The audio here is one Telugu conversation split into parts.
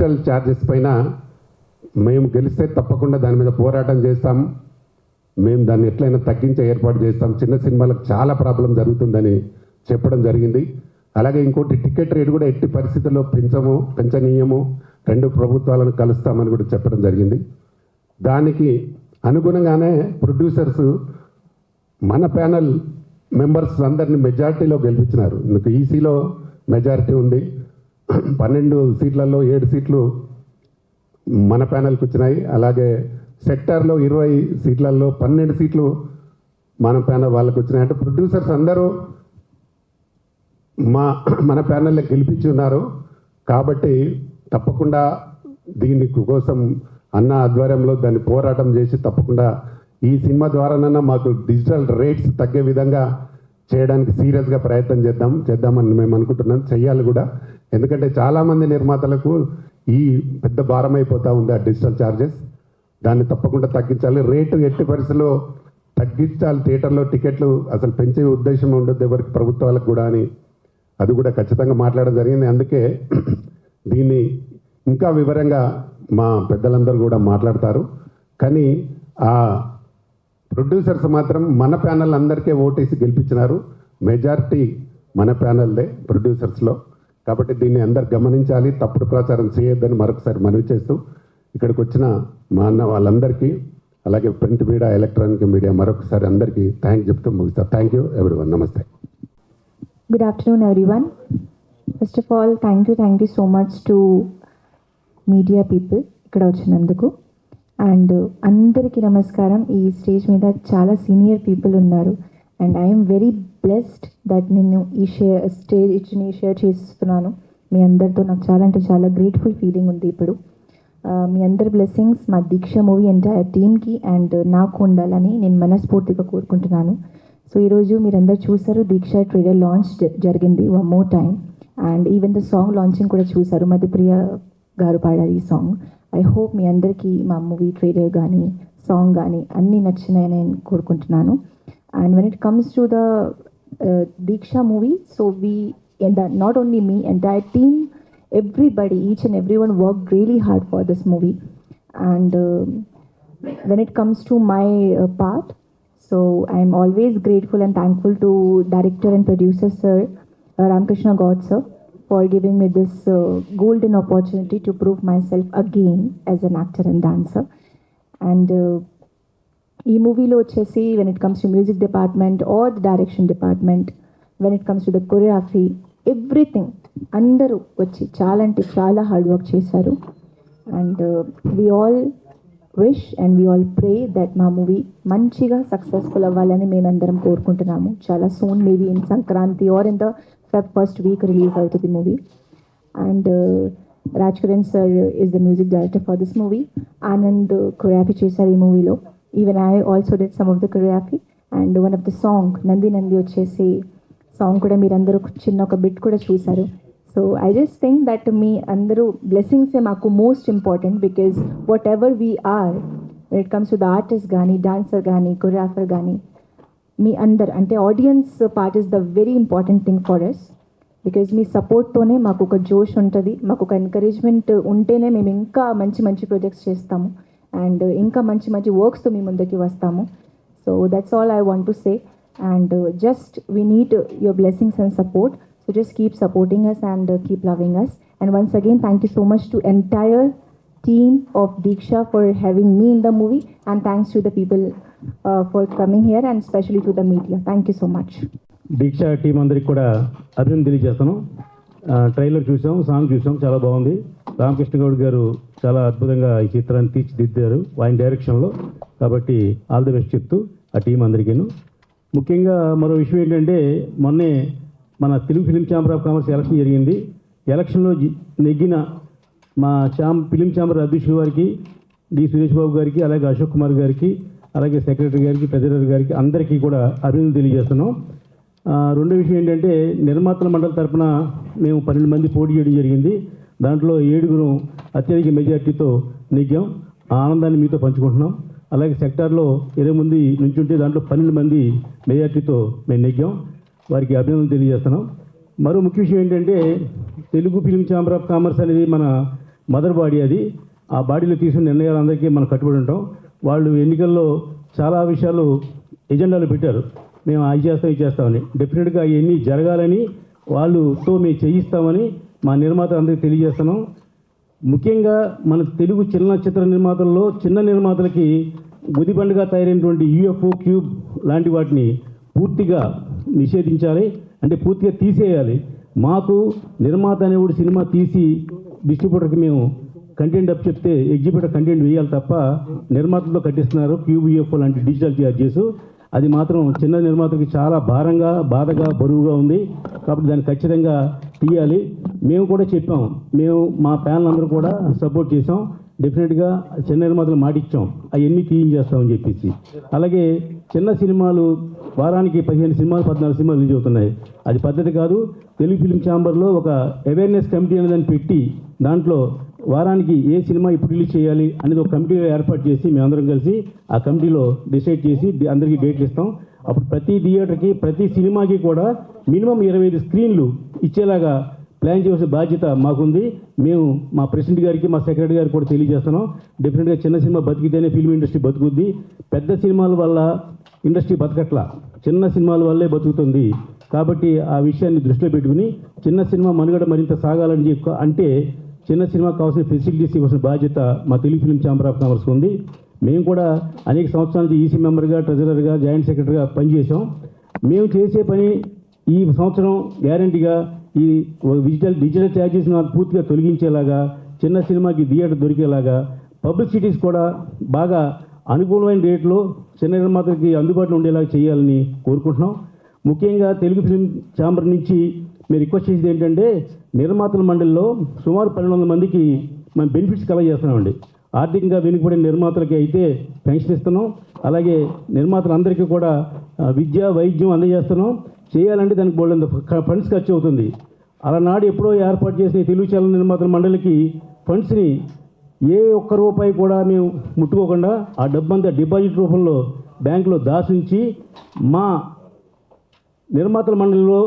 డిజిటల్ ఛార్జెస్ పైన మేము గెలిస్తే తప్పకుండా దాని మీద పోరాటం చేస్తాం. మేము దాన్ని ఎట్లయినా తగ్గించే ఏర్పాటు చేస్తాం. చిన్న సినిమాలకు చాలా ప్రాబ్లం జరుగుతుందని చెప్పడం జరిగింది. అలాగే ఇంకోటి టికెట్ రేట్ కూడా ఎట్టి పరిస్థితుల్లో పెంచనీయము, రెండు ప్రభుత్వాలను కలుస్తామని కూడా చెప్పడం జరిగింది. దానికి అనుగుణంగానే ప్రొడ్యూసర్స్ మన ప్యానల్ మెంబర్స్ అందరినీ మెజారిటీలో గెలిపించినారు. ఇందుకు ఈసీలో మెజారిటీ ఉంది. 12 సీట్లలో 7 సీట్లు మన ప్యానల్కి వచ్చినాయి. అలాగే సెక్టార్లో 20 సీట్లలో 12 సీట్లు మన ప్యానల్ వాళ్ళకి వచ్చినాయి. అంటే ప్రొడ్యూసర్స్ అందరూ మన ప్యానల్లో గెలిపించి ఉన్నారు. కాబట్టి తప్పకుండా దీని కోసం అన్న ఆధ్వర్యంలో దాన్ని పోరాటం చేసి తప్పకుండా ఈ సినిమా ద్వారానన్నా మాకు డిజిటల్ రేట్స్ తగ్గే విధంగా చేయడానికి సీరియస్గా ప్రయత్నం చేద్దామని మేము అనుకుంటున్నాం. చెయ్యాలి కూడా. ఎందుకంటే చాలామంది నిర్మాతలకు ఈ పెద్ద భారం అయిపోతూ ఉంది ఆ డిజిటల్ ఛార్జెస్. దాన్ని తప్పకుండా తగ్గించాలి. రేటు ఎట్టి పరిస్థితుల్లో తగ్గించాలి. థియేటర్లో టికెట్లు అసలు పెంచే ఉద్దేశం ఉండదు ఎవరికి, ప్రభుత్వాలకు కూడా అని అది కూడా ఖచ్చితంగా మాట్లాడడం జరిగింది. అందుకే దీన్ని ఇంకా వివరంగా మా పెద్దలందరూ కూడా మాట్లాడతారు. కానీ ఆ ప్రొడ్యూసర్స్ మాత్రం మన ప్యానల్ అందరికీ ఓటేసి గెలిపించినారు. మెజారిటీ మన ప్యానల్దే ప్రొడ్యూసర్స్లో. కాబట్టి దీన్ని అందరు గమనించాలి, తప్పుడు ప్రచారం చేయొద్దని మరొకసారి మనవి చేస్తూ ఇక్కడికి వచ్చిన మా అన్న వాళ్ళందరికీ, అలాగే ప్రింట్ మీడియా, ఎలక్ట్రానిక్ మీడియా మరొకసారి అందరికీ థ్యాంక్ చెప్తూ ముగిస్తా. Thank you everyone. నమస్తే. Good afternoon, everyone. First of all, thank you so much to media people ఇక్కడ వచ్చినందుకు. అండ్ అందరికీ నమస్కారం. ఈ స్టేజ్ మీద చాలా సీనియర్ పీపుల్ ఉన్నారు. And I'm very blessed that నేను ఈ స్టేజ్ని షేర్ చేస్తున్నాను మీ అందరితో. నాకు చాలా అంటే చాలా గ్రేట్ఫుల్ ఫీలింగ్ ఉంది ఇప్పుడు. మీ అందరి బ్లెస్సింగ్స్ మా దీక్ష మూవీ ఎంటైర్ టీమ్కి అండ్ నాకు ఉండాలని నేను మనస్ఫూర్తిగా కోరుకుంటున్నాను. సో ఈరోజు మీరందరూ చూసారు, దీక్ష ట్రైలర్ లాంచ్ జరిగింది one more time. And even the song launching కూడా చూసారు. మధుప్రియ గారు పాడారు ఈ సాంగ్. ఐ హోప్ మీ అందరికీ మా మూవీ ట్రైలర్ కానీ సాంగ్ కానీ అన్నీ నచ్చినాయని నేను కోరుకుంటున్నాను. And when it comes to the Deeksha movie, so not only me, entire team, everybody, each and everyone worked really hard for this movie. And when it comes to my part, so I'm always grateful and thankful to director and producer sir Ramkrishna God sir for giving me this golden opportunity to prove myself again as an actor and dancer. And ee movie lo vachesi when it comes to music department or the direction department, when it comes to the choreography, everything andaru vachi chaala ante chaala hard work chesaru. And we all wish and we all pray that మా మూవీ మంచిగా సక్సెస్ఫుల్ అవ్వాలని మేమందరం కోరుకుంటున్నాము. చాలా soon, maybe in Sankranti or in the first week release అవుతుంది movie. And Raj Kiran sir is the music director for this movie. Anand choreography చేశారు ఈ మూవీలో. Even I also did some of the choreography. And one of the song Nandi వచ్చేసి సాంగ్ కూడా మీరందరూ చిన్న ఒక బిట్ కూడా చూశారు. So I just think that మీ అందరూ బ్లెస్సింగ్సే మాకు most important. Because whatever we are, when it comes to the artist కానీ, డాన్సర్ కానీ, కొరియోగ్రాఫర్ కానీ, మీ అందరు అంటే audience part is the very important thing for us. Because మీ సపోర్ట్తోనే మాకు ఒక జోష్ ఉంటుంది, మాకు ఒక ఎంకరేజ్మెంట్ ఉంటేనే మేము ఇంకా మంచి మంచి ప్రాజెక్ట్స్ చేస్తాము అండ్ ఇంకా మంచి మంచి వర్క్స్తో మీ ముందుకి వస్తాము. So that's all I want to say. And just we need your blessings and support. So just keep supporting us and keep loving us. And once again, thank you so much to entire team of Diksha for having me in the movie. And thanks to the people for coming here and especially to the media. Thank you so much. Deeksha team అందరికి కూడా అభినందనలు తెలియజేస్తాను. ట్రైలర్ చూసాం, సాంగ్ చూసాం, చాలా బాగుంది. రామకృష్ణ గౌడ్ గారు చాలా అద్భుతంగా ఈ చిత్రాన్ని తీర్చిదిద్దారు ఆయన డైరెక్షన్లో. కాబట్టి ఆల్ ది బెస్ట్ చెప్తూ ఆ టీం అందరికీను. ముఖ్యంగా మరో విషయం ఏంటంటే, మొన్నే మన Telugu film chamber of commerce election జరిగింది. ఎలక్షన్లో నెగ్గిన మా ఫిలిం ఛాంబర్ అధ్యక్షుల వారికి, డి సురేష్ బాబు గారికి, అలాగే అశోక్ కుమార్ గారికి, అలాగే సెక్రటరీ గారికి, ట్రెజరర్ గారికి అందరికీ కూడా అభినందనలు తెలియజేస్తున్నాం. రెండో విషయం ఏంటంటే, నిర్మాతల మండలి తరఫున మేము 12 మంది పోటీ చేయడం జరిగింది. దాంట్లో 7 అత్యధిక మెజార్టీతో నెగ్గాం. ఆ ఆనందాన్ని మీతో పంచుకుంటున్నాం. అలాగే సెక్టార్లో 20 మంది నుంచుంటే దాంట్లో 12 మంది మెజార్టీతో మేము నెగ్గాం. వారికి అభినందనలు తెలియజేస్తున్నాం. మరో ముఖ్య విషయం ఏంటంటే, Telugu film chamber of commerce అనేది మన మదర్ బాడీ అది. ఆ బాడీలో తీసుకున్న నిర్ణయాలందరికీ మనం కట్టుబడి ఉంటాం. వాళ్ళు ఎన్నికల్లో చాలా విషయాలు ఎజెండాలు పెట్టారు, మేము అవి చేస్తాం ఇది చేస్తామని. డెఫినెట్గా అవన్నీ జరగాలని వాళ్ళతో మేము చేయిస్తామని మా నిర్మాత అందరికీ తెలియజేస్తున్నాం. ముఖ్యంగా మన తెలుగు చిత్ర నిర్మాతల్లో చిన్న నిర్మాతలకి గుదిబండగా తయారైనటువంటి యూఎఫ్ఓ, క్యూబ్ లాంటి వాటిని పూర్తిగా నిషేధించాలి, అంటే పూర్తిగా తీసేయాలి. మాకు నిర్మాత అనేవాడు సినిమా తీసి డిస్ట్రిబ్యూటర్కి మేము కంటెంట్ అప్ చెప్తే ఎగ్జిబ్యూటర్ కంటెంట్ వేయాలి తప్ప నిర్మాతలతో కట్టిస్తున్నారు క్యూబ్, యూఎఫ్ఓ లాంటి డిజిటల్ ఛార్జెస్. అది మాత్రం చిన్న నిర్మాతకి చాలా భారంగా, బాధగా, బరువుగా ఉంది. కాబట్టి దాన్ని ఖచ్చితంగా తీయాలి. మేము కూడా చెప్పాం, మేము మా ప్యానల్ అందరూ కూడా సపోర్ట్ చేసాం. డెఫినెట్గా చిన్న నిర్మాతలు మాటిచ్చాం అవన్నీ తీయించేస్తామని చెప్పేసి. అలాగే చిన్న సినిమాలు వారానికి 15 సినిమాలు 14 సినిమాలు రిలీజ్ అవుతున్నాయి. అది పద్ధతి కాదు. తెలుగు ఫిల్మ్ ఛాంబర్లో ఒక అవేర్నెస్ కమిటీ అనేదాన్ని పెట్టి దాంట్లో వారానికి ఏ సినిమా ఇప్పుడు రిలీజ్ చేయాలి అనేది ఒక కమిటీ ఏర్పాటు చేసి మేమందరం కలిసి ఆ కమిటీలో డిసైడ్ చేసి అందరికీ డేట్లు ఇస్తాం. అప్పుడు ప్రతి థియేటర్కి, ప్రతి సినిమాకి కూడా మినిమం 25 స్క్రీన్లు ఇచ్చేలాగా ప్లాన్ చేసే బాధ్యత మాకుంది. మేము మా ప్రెసిడెంట్ గారికి, మా సెక్రటరీ గారికి కూడా తెలియజేస్తున్నాం. డెఫినెట్గా చిన్న సినిమా బతికితేనే ఫిల్మ్ ఇండస్ట్రీ బతుకుద్ది. పెద్ద సినిమాల వల్ల ఇండస్ట్రీ బతకట్లా, చిన్న సినిమాల వల్లే బతుకుతుంది. కాబట్టి ఆ విషయాన్ని దృష్టిలో పెట్టుకుని చిన్న సినిమా మనుగడ మరింత సాగాలని చెప్పి అంటే చిన్న సినిమాకు కావాల్సిన ఫెసిలిటీస్ ఇవ్వాల్సిన బాధ్యత మా తెలుగు ఫిల్మ్ ఛాంబర్ ఆఫ్ కామర్స్కి ఉంది. మేము కూడా అనేక సంవత్సరాల నుంచి ఈసీ మెంబర్గా, ట్రెజరర్గా, జాయింట్ సెక్రటరీగా పనిచేసాం. మేము చేసే పని ఈ సంవత్సరం గ్యారంటీగా ఈ డిజిటల్ ఛార్జెస్ పూర్తిగా తొలగించేలాగా, చిన్న సినిమాకి థియేటర్ దొరికేలాగా, పబ్లిసిటీస్ కూడా బాగా అనుకూలమైన రేట్లో చిన్న నిర్మాతలకి అందుబాటులో ఉండేలాగా చేయాలని కోరుకుంటున్నాం. ముఖ్యంగా తెలుగు ఫిల్మ్ ఛాంబర్ నుంచి మేము రిక్వెస్ట్ చేసేది ఏంటంటే నిర్మాతల మండలిలో సుమారు 1200 మందికి మేము బెనిఫిట్స్ కలెక్ట్ చేస్తున్నామండి. ఆర్థికంగా వెనుకబడిన నిర్మాతలకి అయితే పెన్షన్ ఇస్తున్నాం. అలాగే నిర్మాతలందరికీ కూడా విద్య, వైద్యం అందజేస్తున్నాం. చేయాలంటే దానికి బోల్డంత ఫండ్స్ ఖర్చు అవుతుంది. అలానాడు ఎప్పుడో ఏర్పాటు చేసిన తెలుగు చలన నిర్మాతల మండలికి ఫండ్స్ని ఏ ఒక్క రూపాయి కూడా మేము ముట్టుకోకుండా ఆ డబ్బంతా డిపాజిట్ రూపంలో బ్యాంకులో దాచుంచి మా నిర్మాతల మండలిలో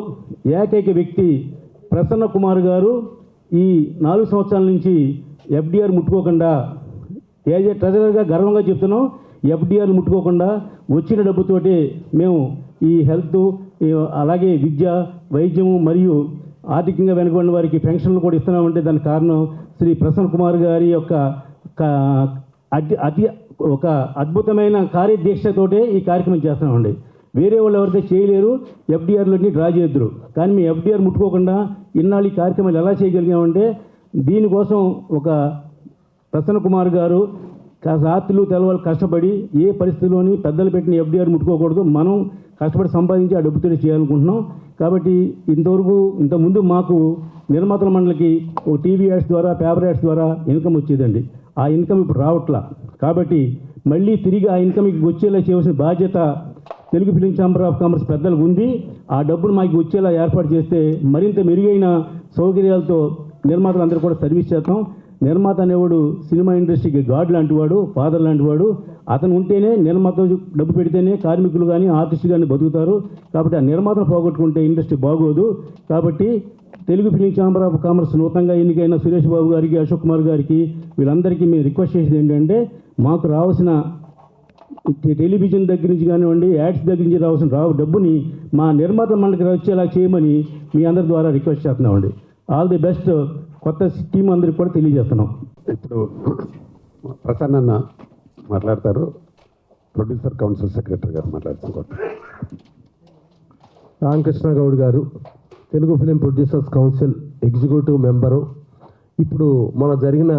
ఏకైక వ్యక్తి ప్రసన్న కుమార్ గారు ఈ 4 సంవత్సరాల నుంచి ఎఫ్డిఆర్ ముట్టుకోకుండా, ఏజే ట్రెజరర్గా గర్వంగా చెప్తున్నాం, ఎఫ్డిఆర్ ముట్టుకోకుండా వచ్చిన డబ్బుతోటి మేము ఈ హెల్త్, అలాగే విద్య, వైద్యము మరియు ఆర్థికంగా వెనుకబడిన వారికి పెన్షన్లు కూడా ఇస్తున్నామంటే దానికి కారణం శ్రీ ప్రసన్న కుమార్ గారి యొక్క ఒక అద్భుతమైన కార్యదీక్షతోటే ఈ కార్యక్రమం చేస్తున్నామండి. వేరే వాళ్ళు ఎవరైతే చేయలేరు, ఎఫ్డిఆర్లోని డ్రా చేద్దరు. కానీ మేము ఎఫ్డిఆర్ ముట్టుకోకుండా ఇన్నాళ్ళు ఈ కార్యక్రమాలు ఎలా చేయగలిగామంటే దీనికోసం ఒక ప్రసన్న కుమార్ గారు రాత్రులు తెల్లవాళ్ళు కష్టపడి ఏ పరిస్థితిలోని పెద్దలు పెట్టిన ఎఫ్డిఆర్ ముట్టుకోకూడదు, మనం కష్టపడి సంపాదించి ఆ డబ్బుతో చేయాలనుకుంటున్నాం. కాబట్టి ఇంతకుముందు మాకు నిర్మాతల మండలికి ఓ టీవీ యాడ్స్ ద్వారా, పేపర్ యాడ్స్ ద్వారా ఇన్కమ్ వచ్చేదండి. ఆ ఇన్కమ్ ఇప్పుడు రావట్లా. కాబట్టి మళ్ళీ తిరిగి ఆ ఇన్కమ్ వచ్చేలా చేయవలసిన బాధ్యత Telugu film chamber of commerce పెద్దలకు ఉంది. ఆ డబ్బులు మాకు వచ్చేలా ఏర్పాటు చేస్తే మరింత మెరుగైన సౌకర్యాలతో నిర్మాతలందరూ కూడా సర్వీస్ చేస్తాం. నిర్మాత అనేవాడు సినిమా ఇండస్ట్రీకి గాడ్ లాంటివాడు, ఫాదర్ లాంటివాడు. అతను ఉంటేనే, నిర్మాత డబ్బు పెడితేనే కార్మికులు కానీ ఆర్టిస్టులు కానీ బతుకుతారు. కాబట్టి ఆ నిర్మాతను పోగొట్టుకుంటే ఇండస్ట్రీ బాగోదు. కాబట్టి Telugu film chamber of commerce నూతనంగా ఎన్నికైన సురేష్ బాబు గారికి, అశోక్ కుమార్ గారికి, వీళ్ళందరికీ మేము రిక్వెస్ట్ చేసేది ఏంటంటే మాకు రావాల్సిన టెలివిజన్ దగ్గర నుంచి కానివ్వండి, యాడ్స్ దగ్గర నుంచి రావాల్సిన డబ్బుని మా నిర్మాత మండలికి వచ్చేలా చేయమని మీ అందరి ద్వారా రిక్వెస్ట్ చేస్తున్నామండి. All the best. కొత్త టీం అందరికి కూడా తెలియజేస్తున్నాం. ఇప్పుడు ప్రసన్న మాట్లాడతారు. ప్రొడ్యూసర్ కౌన్సిల్ సెక్రటరీ గారు మాట్లాడుతున్నారు. రామకృష్ణ గౌడ్ గారు Telugu film producers council executive member. ఇప్పుడు మన జరిగిన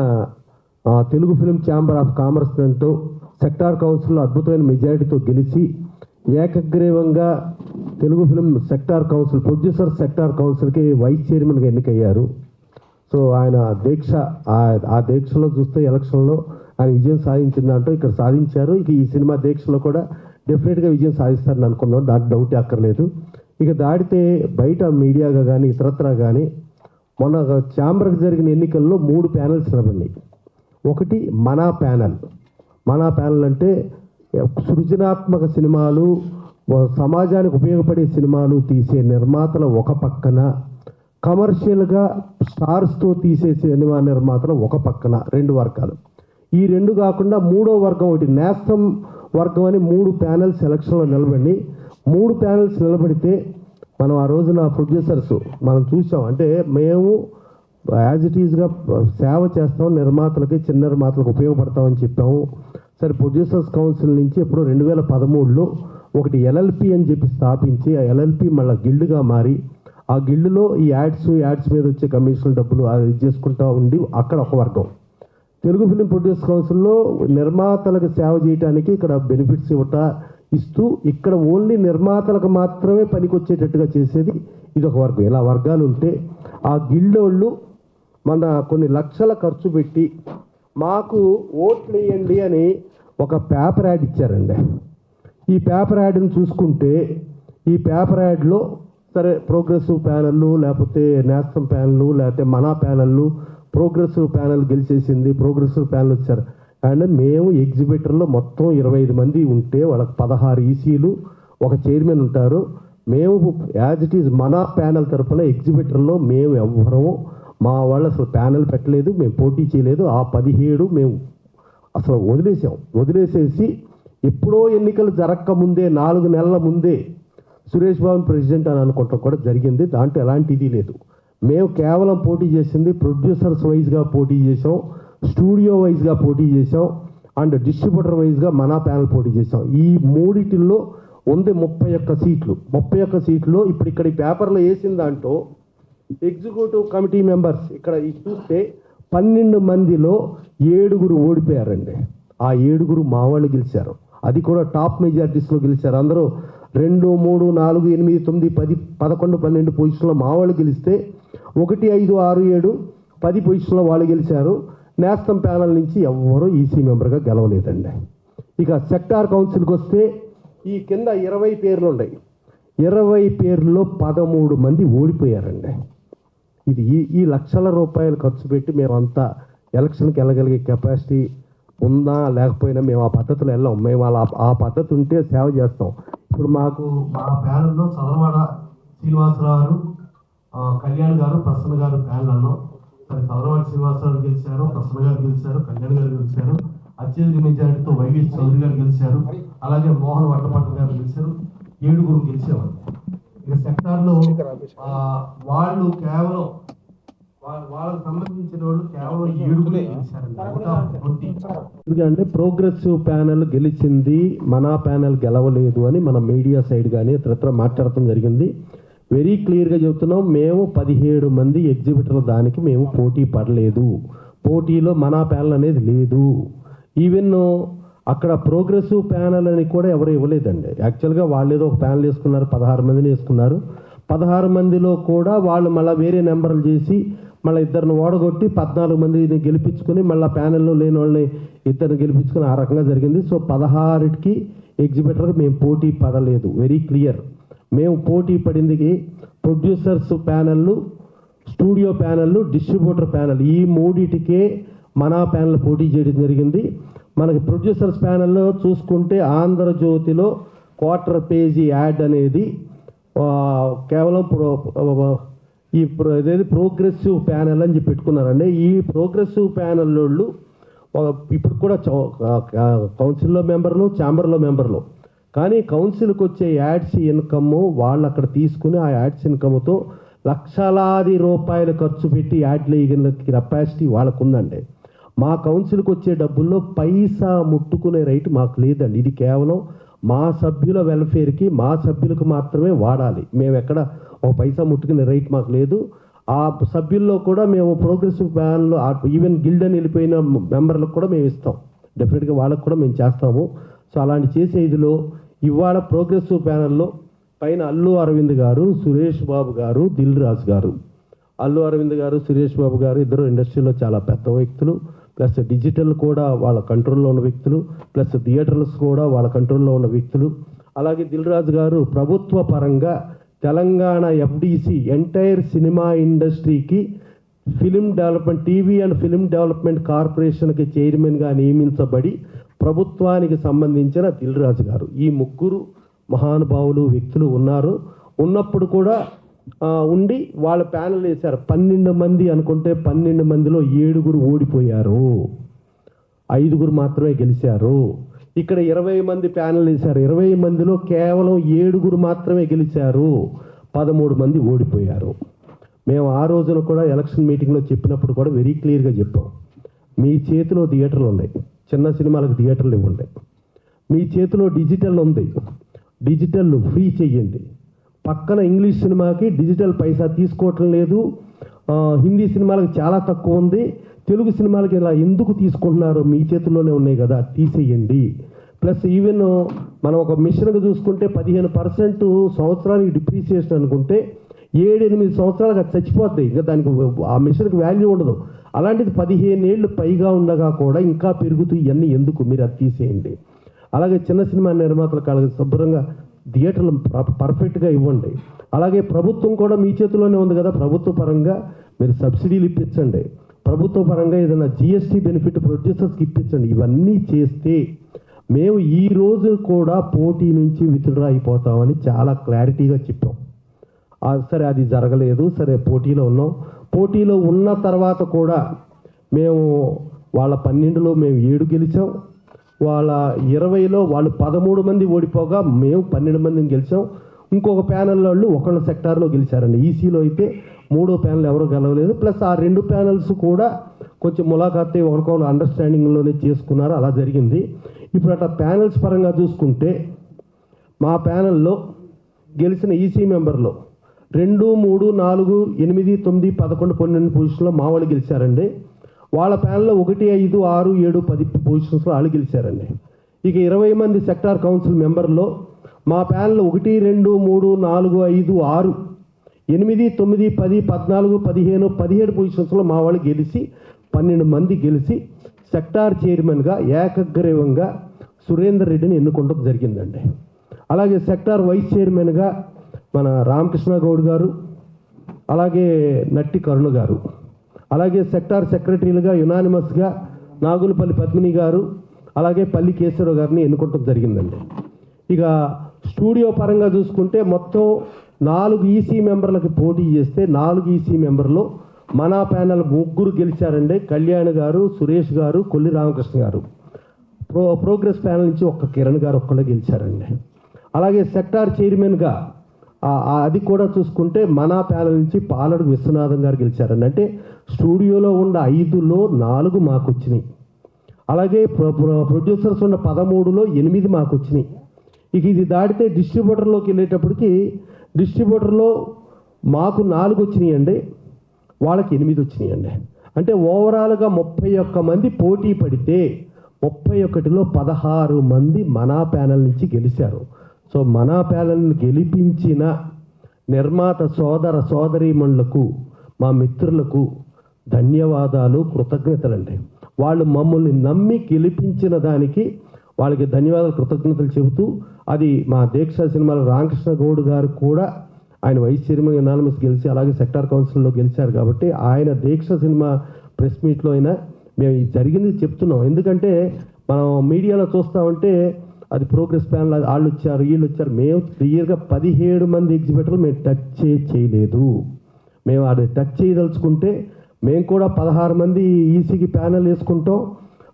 Telugu film chamber of commerce అంటూ సెక్టార్ కౌన్సిల్లో అద్భుతమైన మెజారిటీతో గెలిచి ఏకగ్రీవంగా Telugu film sector council, producer sector కౌన్సిల్కి వైస్ చైర్మన్గా ఎన్నికయ్యారు. సో ఆయన దీక్ష, ఆ దీక్షలో చూస్తే ఎలక్షన్లో ఆయన విజయం సాధించిందంటూ ఇక్కడ సాధించారు. ఇక ఈ సినిమా దీక్షలో కూడా డెఫినెట్గా విజయం సాధిస్తారని అనుకున్నాం, దానికి డౌట్ అక్కర్లేదు. ఇక దాడితే బయట మీడియాగా కానీ ఇతరత్రా కానీ మొన్న ఛాంబర్కి జరిగిన ఎన్నికల్లో 3 ప్యానెల్స్ నిలబడినాయి. ఒకటి మనా ప్యానెల్. మనా ప్యానెల్ అంటే సృజనాత్మక సినిమాలు, సమాజానికి ఉపయోగపడే సినిమాలు తీసే నిర్మాతలు ఒక పక్కన, కమర్షియల్గా స్టార్స్తో తీసే సినిమా నిర్మాతలు ఒక పక్కన 2 వర్గాలు. ఈ 2 కాకుండా 3వ వర్గం ఒకటి నేస్తం వర్గం అని 3 ప్యానెల్స్ ఎలక్షన్లో నిలబడి 3 ప్యానెల్స్ నిలబడితే మనం ఆ రోజున ప్రొడ్యూసర్స్ మనం చూసాం. అంటే మేము యాజ్ ఇట్ ఈజ్గా సేవ చేస్తాం, నిర్మాతలకి చిన్న నిర్మాతలకు ఉపయోగపడతామని చెప్పాము. సరే ప్రొడ్యూసర్స్ కౌన్సిల్ నుంచి ఎప్పుడో 2013లో ఒకటి ఎల్ఎల్పి అని చెప్పి స్థాపించి ఆ ఎల్ఎల్పి మళ్ళీ గిల్డ్గా మారి ఆ గిల్డ్లో ఈ యాడ్స్ మీద వచ్చే కమిషన్ డబ్బులు అది చేసుకుంటూ ఉండి అక్కడ ఒక వర్గం. తెలుగు ఫిలిం ప్రొడ్యూసర్స్ కౌన్సిల్లో నిర్మాతలకు సేవ చేయడానికి ఇక్కడ బెనిఫిట్స్ ఇస్తూ ఇక్కడ ఓన్లీ నిర్మాతలకు మాత్రమే పనికొచ్చేటట్టుగా చేసేది ఇది ఒక వర్గం. ఇలా వర్గాలు ఉంటే ఆ గిల్డ్ వాళ్ళు మన కొన్ని లక్షల ఖర్చు పెట్టి మాకు ఓట్లు వేయండి అని ఒక పేపర్ యాడ్ ఇచ్చారండి. ఈ పేపర్ యాడ్ని చూసుకుంటే ఈ పేపర్ యాడ్లో సరే ప్రోగ్రెసివ్ ప్యానెళ్ళు లేకపోతే నేస్తం ప్యానెళ్ళు లేకపోతే మనా ప్యానెళ్ళు ప్రోగ్రెసివ్ ప్యానెల్ గెలిచేసింది, ప్రోగ్రెసివ్ ప్యానెల్ వచ్చారు. అండ్ మేము ఎగ్జిబిటర్లో మొత్తం 25 మంది ఉంటే వాళ్ళకి 16 ఈసీలు ఒక చైర్మన్ ఉంటారు. మేము యాజ్ ఇట్ ఈజ్ మనా ప్యానెల్ తరఫున ఎగ్జిబిటర్లో మేము ఎవ్వరము మా వాళ్ళు అసలు ప్యానెల్ పెట్టలేదు, మేము పోటీ చేయలేదు. ఆ 17 మేము అసలు వదిలేసేసి ఎప్పుడో ఎన్నికలు జరగక ముందే 4 నెలల ముందే సురేష్ బాబు ప్రెసిడెంట్ అని అనుకుంటాం కూడా జరిగింది. దాంట్లో ఎలాంటి ఇది లేదు. మేము కేవలం పోటీ చేసింది ప్రొడ్యూసర్స్ వైజ్గా పోటీ చేసాం, స్టూడియో వైజ్గా పోటీ చేసాం అండ్ డిస్ట్రిబ్యూటర్ వైజ్గా మనా ప్యానెల్ పోటీ చేసాం. ఈ మూడిటిల్లో ఉంది 31 సీట్లు. 31 సీట్లో ఇప్పుడు ఇక్కడ ఈ పేపర్లో వేసిన దాంట్లో ఎగ్జిక్యూటివ్ కమిటీ మెంబర్స్ ఇక్కడ చూస్తే 12 మందిలో 7 ఓడిపోయారండి. ఆ 7 మా వాళ్ళు గెలిచారు. అది కూడా టాప్ మెజారిటీస్లో గెలిచారు. అందరూ 2, 3, 4, 8, 9, 10, 11, 12 పొజిషన్లో మా వాళ్ళు గెలిస్తే 1, 5, 6, 7, 10 పొజిషన్లో వాళ్ళు గెలిచారు. నేస్తం ప్యానల్ నుంచి ఎవ్వరూ ఈసీ మెంబర్గా గెలవలేదండి. ఇక సెక్టార్ కౌన్సిల్కి వస్తే ఈ కింద 20 పేర్లు ఉన్నాయి. 20 పేర్లలో 13 మంది ఓడిపోయారండి. ఇది ఈ లక్షల రూపాయలు ఖర్చు పెట్టి మేమంతా ఎలక్షన్కి వెళ్ళగలిగే కెపాసిటీ ఉందా లేకపోయినా మేము ఆ పద్ధతిలో వెళ్ళాం. మేము అలా ఆ పద్ధతి ఉంటే సేవ చేస్తాం. ఇప్పుడు మాకు మా ప్యానల్లో చదరవాడ శ్రీనివాసరావు గారు, కళ్యాణ్ గారు, ప్రసన్న గారు ప్యానల్ అన్నాం. సరే చదరవాడ శ్రీనివాసరావు గెలిచారు, ప్రసన్న గారు గెలిచారు, కళ్యాణ్ గారు గెలిచారు, అత్యధిక మెజారిటీతో వైవిఎస్ చౌదరి గారు గెలిచారు, అలాగే మోహన్ వట్టపట్ల గారు గెలిచారు. 7 గెలిచేవారు. ఇక సెక్టార్లో వాళ్ళు కేవలం వాళ్ళకి సంబంధించిన వాళ్ళు కేవలం 7 గెలిచారండి. ఎందుకంటే ప్రోగ్రెసివ్ ప్యానెల్ గెలిచింది, మనా ప్యానెల్ గెలవలేదు అని మన మీడియా సైడ్ కానీ ఇతరత్ర మాట్లాడటం జరిగింది. వెరీ క్లియర్గా చెబుతున్నాం, మేము 17 మంది ఎగ్జిబిటర్ల దానికి మేము పోటీ పడలేదు. పోటీలో మనా ప్యానెల్ అనేది లేదు. ఈవెన్ అక్కడ ప్రోగ్రెసివ్ ప్యానెల్ అని కూడా ఎవరు ఇవ్వలేదండి. యాక్చువల్గా వాళ్ళు ఏదో ఒక ప్యానెల్ వేసుకున్నారు, 16 మందిని వేసుకున్నారు. 16 మందిలో కూడా వాళ్ళు మళ్ళీ వేరే నెంబర్లు చేసి మళ్ళీ 2 ఓడగొట్టి 14 మందిని గెలిపించుకొని మళ్ళీ ప్యానెల్లో లేని వాళ్ళని 2 గెలిపించుకొని ఆ రకంగా జరిగింది. సో 16కి ఎగ్జిబిటర్కి మేము పోటీ పడలేదు. Very clear. మేము పోటీ పడింది ప్రొడ్యూసర్స్ ప్యానెళ్ళు, స్టూడియో ప్యానెళ్ళు, డిస్ట్రిబ్యూటర్ ప్యానెల్, ఈ 3టికే మనా ప్యానెల్ పోటీ చేయడం జరిగింది. మనకి ప్రొడ్యూసర్స్ ప్యానెల్లో చూసుకుంటే ఆంధ్రజ్యోతిలో 1/4 పేజీ యాడ్ అనేది కేవలం ఇదేది ప్రోగ్రెసివ్ ప్యానెల్ అని చెప్పి పెట్టుకున్నారండి. ఈ ప్రోగ్రెసివ్ ప్యానెల్ వాళ్ళు ఇప్పుడు కూడా కౌన్సిల్లో మెంబర్లు, ఛాంబర్లో మెంబర్లు. కానీ కౌన్సిల్కి వచ్చే యాడ్స్ ఇన్కమ్ వాళ్ళు అక్కడ తీసుకుని ఆ యాడ్స్ ఇన్కమ్తో లక్షలాది రూపాయలు ఖర్చు పెట్టి యాడ్లు వేయగల కెపాసిటీ వాళ్ళకు ఉందండి. మా కౌన్సిల్కి వచ్చే డబ్బుల్లో పైసా ముట్టుకునే రైట్ మాకు లేదండి. ఇది కేవలం మా సభ్యుల వెల్ఫేర్కి, మా సభ్యులకు మాత్రమే వాడాలి. మేము ఎక్కడ ఒక పైసా ముట్టుకునే రైట్ మాకు లేదు. ఆ సభ్యుల్లో కూడా మేము ప్రోగ్రెసివ్ ప్యానెల్లో ఈవెన్ గిల్డ్ అని వెళ్ళిపోయిన మెంబర్లకు కూడా మేము ఇస్తాం. డెఫినెట్గా వాళ్ళకు కూడా మేము చేస్తాము. సో అలాంటి చేసే ఇదిలో ఇవాళ ప్రోగ్రెసివ్ ప్యానెల్లో పైన అల్లు అరవింద్ గారు, సురేష్ బాబు గారు, దిల్ రాజు గారు. అల్లు అరవింద్ గారు, సురేష్ బాబు గారు ఇద్దరు ఇండస్ట్రీలో చాలా పెద్ద వ్యక్తులు, ప్లస్ డిజిటల్ కూడా వాళ్ళ కంట్రోల్లో ఉన్న వ్యక్తులు, ప్లస్ థియేటర్స్ కూడా వాళ్ళ కంట్రోల్లో ఉన్న వ్యక్తులు. అలాగే దిల్ రాజు గారు ప్రభుత్వ పరంగా తెలంగాణ ఎఫ్డిసి ఎంటైర్ సినిమా ఇండస్ట్రీకి film development, TV and film development కార్పొరేషన్కి చైర్మన్గా నియమించబడి ప్రభుత్వానికి సంబంధించిన దిల్ రాజు గారు. ఈ 3 మహానుభావులు వ్యక్తులు ఉన్నప్పుడు కూడా ఉండి వాళ్ళ ప్యానల్ వేశారు. 12 మంది అనుకుంటే 12 మందిలో 7 ఓడిపోయారు, 5 మాత్రమే గెలిచారు. ఇక్కడ 20 మంది ప్యానల్ వేశారు, 20 మందిలో కేవలం 7 మాత్రమే గెలిచారు, 13 మంది ఓడిపోయారు. మేము ఆ రోజున కూడా ఎలక్షన్ మీటింగ్లో చెప్పినప్పుడు కూడా వెరీ క్లియర్గా చెప్పాం, మీ చేతిలో థియేటర్లు ఉన్నాయి, చిన్న సినిమాలకు థియేటర్లు ఇవ్వండి, మీ చేతిలో డిజిటల్ ఉంది, డిజిటల్ ఫ్రీ చెయ్యండి, పక్కన ఇంగ్లీష్ సినిమాకి డిజిటల్ పైసా తీసుకోవటం లేదు, హిందీ సినిమాలకు చాలా తక్కువ ఉంది, తెలుగు సినిమాలకి ఇలా ఎందుకు తీసుకుంటున్నారు, మీ చేతుల్లోనే ఉన్నాయి కదా తీసేయండి. ప్లస్ ఈవెన్ మనం ఒక మిషన్కి చూసుకుంటే 15% సంవత్సరానికి డిప్రిసియేషన్ అనుకుంటే 7-8 సంవత్సరాలకు అది చచ్చిపోద్ది, ఇంకా దానికి ఆ మిషన్కి వాల్యూ ఉండదు. అలాంటిది 15 ఏళ్ళు పైగా ఉండగా కూడా ఇంకా పెరుగుతూ ఇవన్నీ ఎందుకు, మీరు అది తీసేయండి. అలాగే చిన్న సినిమా నిర్మాతల కాళ్ళకి శుభ్రంగా థియేటర్లు పర్ఫెక్ట్గా ఇవ్వండి. అలాగే ప్రభుత్వం కూడా మీ చేతిలోనే ఉంది కదా, ప్రభుత్వ పరంగా మీరు సబ్సిడీలు ఇప్పించండి, ప్రభుత్వ పరంగా ఏదైనా జిఎస్టీ బెనిఫిట్ ప్రొడ్యూసర్స్కి ఇప్పించండి. ఇవన్నీ చేస్తే మేము ఈ రోజు కూడా పోటీ నుంచి విత్డ్రా అయిపోతామని చాలా క్లారిటీగా చెప్పాం. సరే అది జరగలేదు, సరే పోటీలో ఉన్నాం. పోటీలో ఉన్న తర్వాత కూడా మేము వాళ్ళ 12లో మేము 7 గెలిచాం, వాళ్ళ 20లో వాళ్ళు 13 మంది ఓడిపోగా మేము 12 మందిని గెలిచాం. ఇంకొక ప్యానల్ వాళ్ళు ఒకళ్ళ సెక్టార్లో గెలిచారండి. ఈసీలో అయితే 3వ ప్యానల్ ఎవరు గెలవలేదు. ప్లస్ ఆ 2 ప్యానల్స్ కూడా కొంచెం ములాఖాతే ఒకరికొకరు అండర్స్టాండింగ్లోనే చేసుకున్నారు, అలా జరిగింది. ఇప్పుడు అట్లా ప్యానల్స్ పరంగా చూసుకుంటే మా ప్యానల్లో గెలిచిన ఈసీ మెంబర్లో 2, 3, 4, 8, 9, 11, 12 పొజిషన్లో మా వాళ్ళు గెలిచారండి. వాళ్ళ ప్యానల్లో 1, 5, 6, 7, 10 పొజిషన్స్లో వాళ్ళు గెలిచారండి. ఇక 20 మంది సెక్టార్ కౌన్సిల్ మెంబర్లో మా ప్యానల్లో 1, 2, 3, 4, 5, 6, 8, 9, 10, 14, 15, 17 పొజిషన్స్లో మా వాళ్ళు గెలిచి 12 మంది గెలిచి సెక్టార్ చైర్మన్గా ఏకగ్రీవంగా సురేందర్ రెడ్డిని ఎన్నుకోవడం జరిగిందండి. అలాగే సెక్టార్ వైస్ చైర్మన్గా మన రామకృష్ణ గౌడ్ గారు, అలాగే నట్టి కరుణ గారు, అలాగే సెక్టార్ సెక్రటరీలుగా యునానిమస్గా నాగులపల్లి పద్మిని గారు, అలాగే పల్లి కేశవరావు గారిని ఎన్నుకోవడం జరిగిందండి. ఇక స్టూడియో పరంగా చూసుకుంటే మొత్తం 4 ఈసీ మెంబర్లకి పోటీ చేస్తే 4 ఈసీ మెంబర్లో మన ప్యానల్ 3 గెలిచారండి. కళ్యాణ్ గారు, సురేష్ గారు, కొల్లి రామకృష్ణ గారు. ప్రోగ్రెస్ ప్యానల్ నుంచి ఒక్క కిరణ్ గారు ఒక్కళ్ళే గెలిచారండి. అలాగే సెక్టార్ చైర్మన్గా అది కూడా చూసుకుంటే మన ప్యానల్ నుంచి పాలడు విశ్వనాథం గారు గెలిచారండి. అంటే స్టూడియోలో ఉన్న 5లో 4 మాకు వచ్చినాయి. అలాగే ప్రొడ్యూసర్స్ ఉన్న 13లో 8 మాకు వచ్చినాయి. ఇక ఇది దాటితే డిస్ట్రిబ్యూటర్లోకి వెళ్ళేటప్పటికి డిస్ట్రిబ్యూటర్లో మాకు 4 వచ్చినాయండి, వాళ్ళకి 8 వచ్చినాయండి. అంటే ఓవరాల్గా 31 మంది పోటీ పడితే 31లో 16 మంది మన ప్యానల్ నుంచి గెలిచారు. సో మన ప్యానల్ని గెలిపించిన నిర్మాత సోదర సోదరీమణులకు, మా మిత్రులకు ధన్యవాదాలు, కృతజ్ఞతలండి. వాళ్ళు మమ్మల్ని నమ్మి గెలిపించిన దానికి వాళ్ళకి ధన్యవాదాలు, కృతజ్ఞతలు చెబుతూ, అది మా దీక్ష సినిమాలో రామకృష్ణ గౌడ్ గారు కూడా ఆయన వైస్ చైర్మన్ యునానిమస్ గెలిచి అలాగే సెక్టార్ కౌన్సిల్లో గెలిచారు. కాబట్టి ఆయన దీక్ష సినిమా ప్రెస్ మీట్లో అయినా మేము జరిగింది చెప్తున్నాం. ఎందుకంటే మనం మీడియాలో చూస్తామంటే అది ప్రోగ్రెస్ ప్యానల్ వాళ్ళు వచ్చారు వీళ్ళు వచ్చారు, మేము క్లియర్గా 17 మంది ఎగ్జిబిటర్లు మేము టచ్ చేయలేదు. మేము అది టచ్ చేయదలుచుకుంటే మేము కూడా 16 మంది ఈసీకి ప్యానల్ వేసుకుంటాం.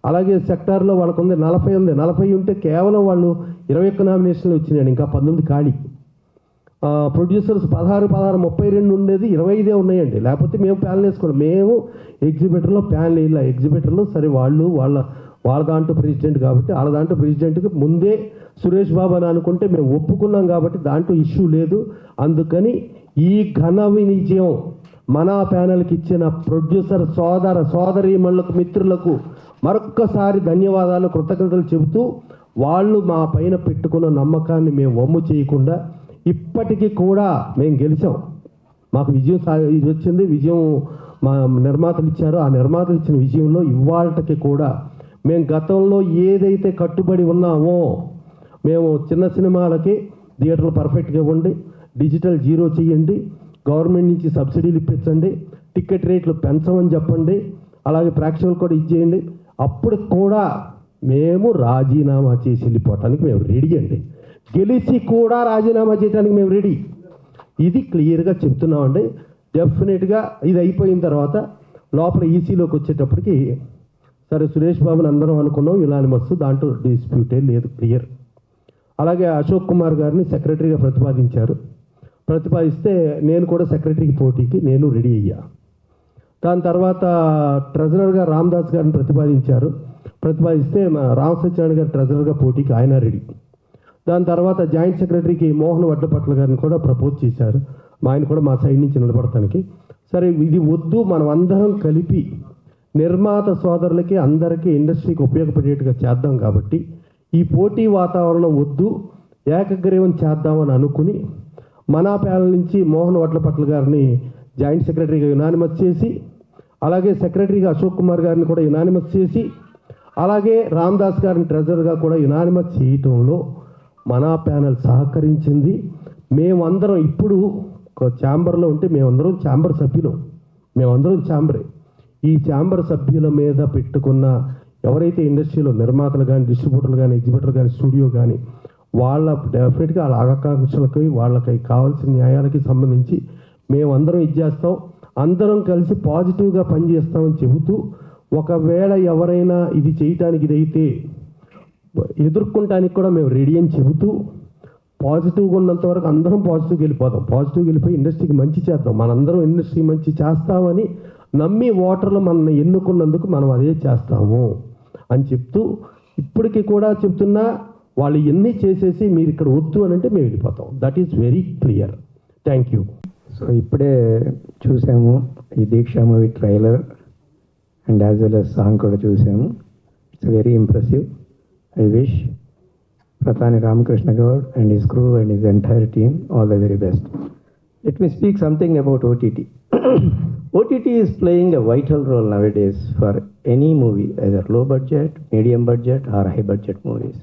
అలాగే సెక్టార్లో వాళ్ళకు ఉంది 40 ఉంది, 40 ఉంటే కేవలం వాళ్ళు 21 నామినేషన్లు వచ్చినాయండి, ఇంకా 19 ఖాళీ. ప్రొడ్యూసర్స్ 16, 32 ఉండేది 25 ఉన్నాయండి. లేకపోతే మేము ప్యానల్ వేసుకోండి, మేము ఎగ్జిబిటర్లో ప్యానల్ వేయాలి. ఎగ్జిబిటర్లో సరే వాళ్ళు వాళ్ళ దాంట్లో ప్రెసిడెంట్ కాబట్టి వాళ్ళ దాంట్లో ప్రెసిడెంట్కి ముందే సురేష్ బాబు అని అనుకుంటే మేము ఒప్పుకున్నాం కాబట్టి దాంట్లో ఇష్యూ లేదు. అందుకని ఈ ఘన విజయం మన ప్యానల్కి ఇచ్చిన ప్రొడ్యూసర్ సోదర సోదరీమణులకు మిత్రులకు మరొక్కసారి ధన్యవాదాలు, కృతజ్ఞతలు చెబుతూ, వాళ్ళు మా పైన పెట్టుకున్న నమ్మకాన్ని మేము వమ్ము చేయకుండా ఇప్పటికీ కూడా మేము గెలిచాం. మాకు విజయం ఇది వచ్చింది, విజయం మా నిర్మాతలు ఇచ్చారు. ఆ నిర్మాతలు ఇచ్చిన విజయంలో ఇవాళకి కూడా మేము గతంలో ఏదైతే కట్టుబడి ఉన్నామో, మేము చిన్న సినిమాలకి థియేటర్లు పర్ఫెక్ట్గా ఇవ్వండి, డిజిటల్ 0 చేయండి, గవర్నమెంట్ నుంచి సబ్సిడీలు ఇప్పించండి, టికెట్ రేట్లు పెంచమని చెప్పండి, అలాగే ప్రేక్షకులు కూడా ఇచ్చేయండి. అప్పుడు కూడా మేము రాజీనామా చేసి వెళ్ళిపోవటానికి మేము రెడీ అండి. గెలిచి కూడా రాజీనామా చేయడానికి మేము రెడీ. ఇది క్లియర్గా చెప్తున్నామండి. డెఫినెట్గా ఇది అయిపోయిన తర్వాత లోపల ఈసీలోకి వచ్చేటప్పటికి సరే సురేష్ బాబుని అందరం అనుకున్నాం యునానిమస్, దాంట్లో డిస్ప్యూటే లేదు, క్లియర్. అలాగే అశోక్ కుమార్ గారిని సెక్రటరీగా ప్రతిపాదిస్తే నేను కూడా సెక్రటరీకి పోటీకి నేను రెడీ అయ్యా. దాని తర్వాత ట్రెజరర్గా రామ్దాస్ గారిని ప్రతిపాదిస్తే రామ్ సత్యనారాయణ గారు ట్రెజరర్గా పోటీకి ఆయన రెడీ. దాని తర్వాత జాయింట్ సెక్రటరీకి మోహన్ వడ్లపట్ల గారిని కూడా ప్రపోజ్ చేశారు, ఆయన కూడా మా సైడ్ నుంచి నిలబడటానికి. సరే ఇది వద్దు, మనం అందరం కలిపి నిర్మాత సోదరులకి అందరికీ ఇండస్ట్రీకి ఉపయోగపడేట్టుగా చేద్దాం కాబట్టి ఈ పోటీ వాతావరణం వద్దు, ఏకగ్రీవం చేద్దామని అనుకుని మన ప్యానల్ నుంచి మోహన్ వడ్లపట్ల గారిని జాయింట్ సెక్రటరీగా యునానిమస్ చేసి, అలాగే సెక్రటరీగా అశోక్ కుమార్ గారిని కూడా యునానిమస్ చేసి, అలాగే రామ్దాస్ గారిని ట్రెజరర్గా కూడా యునానిమస్ చేయటంలో మన ప్యానల్ సహకరించింది. మేమందరం ఇప్పుడు ఒక ఛాంబర్లో ఉంటే మేమందరం ఛాంబర్ సభ్యులం, మేమందరం ఛాంబరే. ఈ ఛాంబర్ సభ్యుల మీద పెట్టుకున్న ఎవరైతే ఇండస్ట్రీలో నిర్మాతలు కానీ, డిస్ట్రిబ్యూటర్లు కానీ, ఎగ్జిబిటర్ కానీ, స్టూడియో కానీ, వాళ్ళ డెఫినెట్గా వాళ్ళ ఆకాంక్షలకి వాళ్ళకి కావాల్సిన న్యాయాలకి సంబంధించి మేమందరం ఇచ్చేస్తాం, అందరం కలిసి పాజిటివ్గా పనిచేస్తామని చెబుతూ, ఒకవేళ ఎవరైనా ఇది చేయటానికి ఇదైతే ఎదుర్కొనటానికి కూడా మేము రెడీ అని చెబుతూ, పాజిటివ్గా ఉన్నంత వరకు అందరం పాజిటివ్గా వెళ్ళిపోయి ఇండస్ట్రీకి మంచి చేద్దాం, మనందరం ఇండస్ట్రీ మంచి చేస్తామని నమ్మి ఓటర్లు మనల్ని ఎన్నుకున్నందుకు మనం అదే చేస్తాము అని చెప్తూ, ఇప్పటికీ కూడా చెప్తున్నా వాళ్ళు ఎన్ని చేసేసి మీరు ఇక్కడ వద్దు అని అంటే మేము వెళ్ళిపోతాం. That is very clear. Thank you. So ఇప్పుడే చూసాము ఈ Deeksha movie trailer and as well as song కూడా చూసాము. It's very impressive. I wish Pratani Ramakrishna Goud and his crew and his entire team all the very best. Let me speak something about OTT. OTT is playing a vital role nowadays for any movie, either low budget, medium budget or high budget movies.